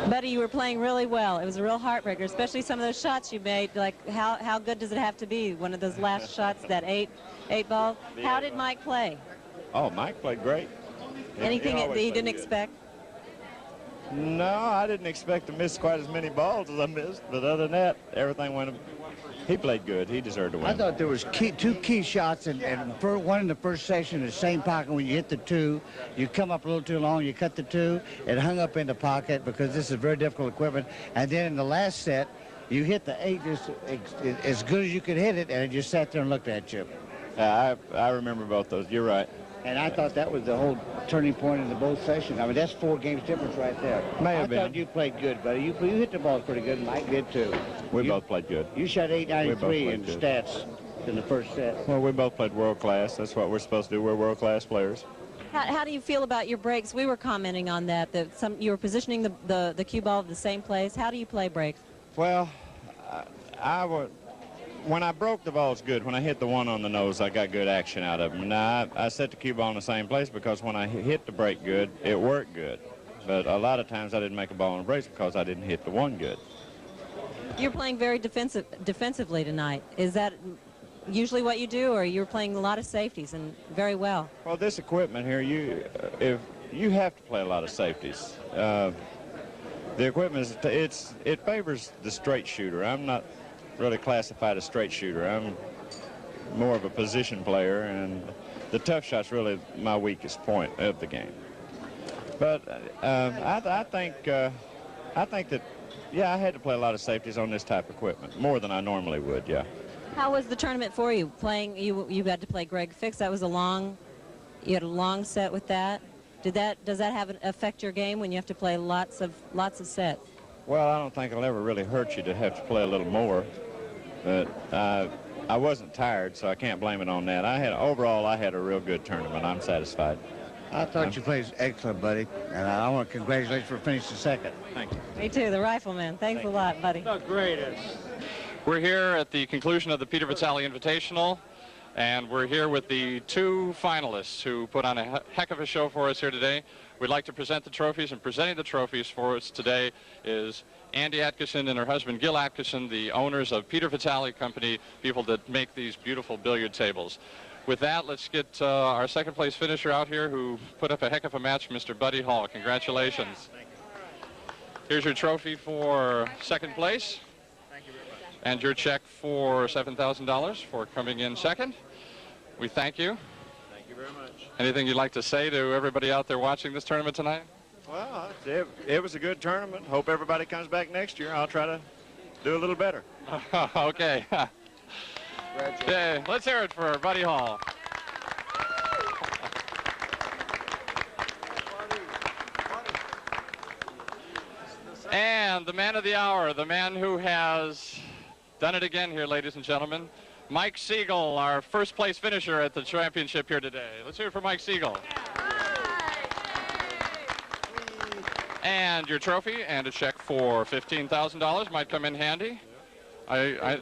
Buddy, you were playing really well. It was a real heartbreaker, especially some of those shots you made. Like, how good does it have to be? One of those last shots, that eight ball. How did Mike play? Oh, Mike played great. Anything that you didn't expect? No, I didn't expect to miss quite as many balls as I missed, but other than that, everything went. He played good. He deserved to win. I thought there was two key shots, and one in the first section, the same pocket. When you hit the 2, you come up a little too long, you cut the 2, it hung up in the pocket because this is very difficult equipment. And then in the last set, you hit the 8 just as good as you could hit it, and it just sat there and looked at you. Yeah, I remember both those. You're right. And I thought that was the whole turning point in the both sessions. That's 4 games difference right there. May have been. I thought you played good, buddy. You hit the ball pretty good. Mike did too. We both played good. You shot 893 in stats in the first set. Well, we both played world class. That's what we're supposed to do. We're world class players. How do you feel about your breaks? We were commenting on that. You were positioning the cue ball in the same place. How do you play breaks? Well, when I broke the balls good, when I hit the 1 on the nose, I got good action out of them. Now, I set the cue ball in the same place because when I hit the break good, it worked good. But a lot of times I didn't make a ball on the breaks because I didn't hit the 1 good. You're playing very defensively tonight. Is that usually what you do, or you're playing a lot of safeties and very well? Well, this equipment here, you have to play a lot of safeties. The equipment it favors the straight shooter. I'm not really classified as straight shooter. I'm more of a position player, and the tough shot's really my weakest point of the game. But I think that, yeah, I had to play a lot of safeties on this type of equipment, more than I normally would, yeah. How was the tournament for you? You had to play Greg Fix. That was you had a long set with that. Does that affect your game when you have to play lots of sets? Well, I don't think it'll ever really hurt you to have to play a little more. But I wasn't tired, so I can't blame it on that. Overall, I had a real good tournament. I'm satisfied. I thought you played excellent, buddy, and I want to congratulate you for finishing second. Thank you. Me too, the Rifleman. Thanks a lot, buddy. The greatest. We're here at the conclusion of the Peter Vitale Invitational, and we're here with the 2 finalists who put on a heck of a show for us here today. We'd like to present the trophies, and presenting the trophies for us today is Andy Atkinson and her husband Gil Atkinson, the owners of Peter Vitale Company, people that make these beautiful billiard tables. With that, let's get our second place finisher out here who put up a heck of a match, Mr. Buddy Hall. Congratulations. Here's your trophy for second place. Thank you very much. And your check for $7,000 for coming in second. We thank you. Thank you very much. Anything you'd like to say to everybody out there watching this tournament tonight? Well, it was a good tournament. Hope everybody comes back next year. I'll try to do a little better. Okay. Okay, let's hear it for Buddy Hall. And the man of the hour, the man who has done it again here, ladies and gentlemen, Mike Siegel, our first place finisher at the championship here today. Let's hear it for Mike Siegel. And your trophy and a check for $15,000 might come in handy.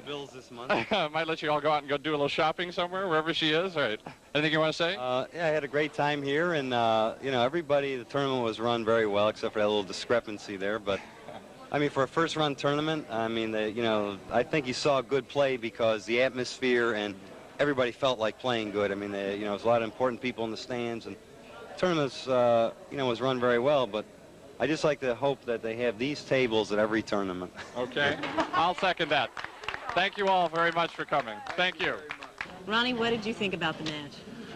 Bills this month. I might let you all go out and go do a little shopping somewhere, wherever she is. All right. Anything you want to say? Yeah, I had a great time here, and you know, the tournament was run very well, except for that little discrepancy there. But I mean, for a first-run tournament, I mean, you know, I think you saw good play because the atmosphere and everybody felt like playing good. I mean, you know, there's a lot of important people in the stands, and the tournament, you know, was run very well. But I just like to hope that they have these tables at every tournament. Okay, I'll second that. Thank you all very much for coming. Thank you. Ronnie, what did you think about the match?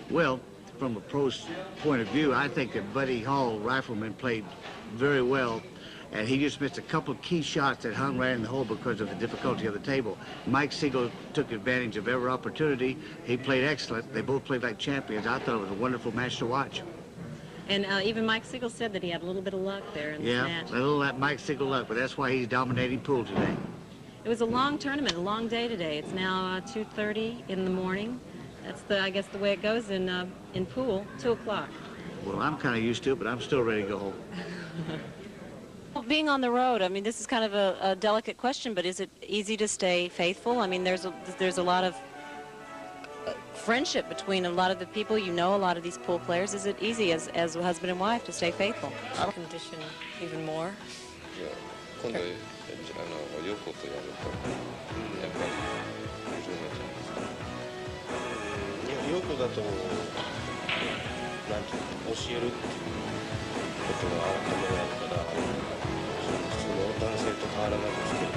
Well, from a pro's point of view, I think that Buddy Hall, rifleman, played very well. And he just missed a couple of key shots that hung right in the hole because of the difficulty of the table. Mike Siegel took advantage of every opportunity. He played excellent. They both played like champions. I thought it was a wonderful match to watch. And even Mike Siegel said that he had a little bit of luck there in this match. Yeah, a little like Mike Siegel luck, but that's why he's dominating pool today. It was a long tournament, a long day today. It's now 2:30 in the morning. That's I guess the way it goes in pool, 2 o'clock. Well, I'm kind of used to it, but I'm still ready to go home. Being on the road, I mean, this is kind of a delicate question, but is it easy to stay faithful? I mean, there's a lot of friendship between a lot of the people you know, a lot of these pool players. Is it easy as a husband and wife to stay faithful? Condition even more. 今度お洋子とやるとやっぱり初めて洋子だとなんていうの教えるっていうことが頭にあるから普通の男性と変わらなくしてる。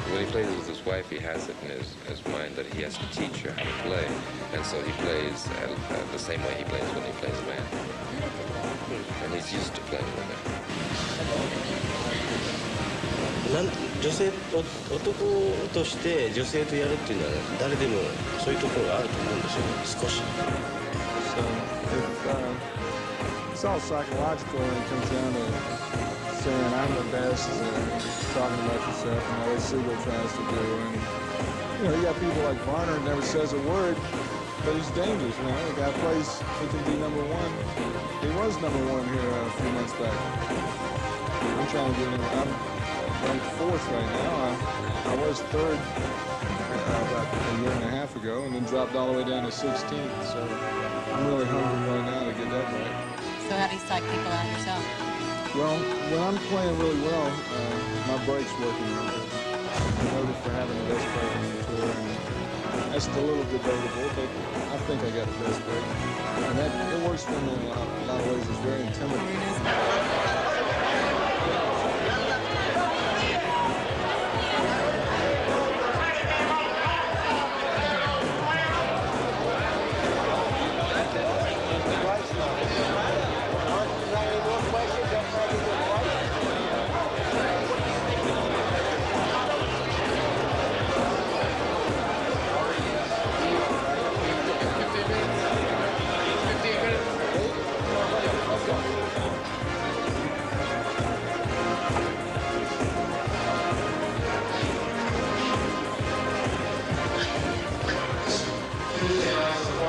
When he plays with his wife, he has it in his mind that he has to teach her how to play, and so he plays the same way he plays when he plays a man, and he's used to playing with her. 女性男として女性とやるっていうのは誰でもそういうところがあると思うんですよね少し。So it's all psychological when it comes down to saying I'm the best and talking about yourself and all that Siegel tries to do. And you know, you got people like Varner never says a word, but he's dangerous. You know, the guy plays, he can be number one. He was number one here a few months back. I'm trying to get him. I'm ranked 4th right now. I was 3rd about a year and a half ago, and then dropped all the way down to 16th. So I'm really hungry right now to get that right. So how do you psych people out yourself? Well, when I'm playing really well, my break's working really good. I'm noted for having the best break on the tour, and that's a little debatable, but I think I got the best break. And it works for me in a lot of ways. It's very intimidating.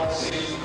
Season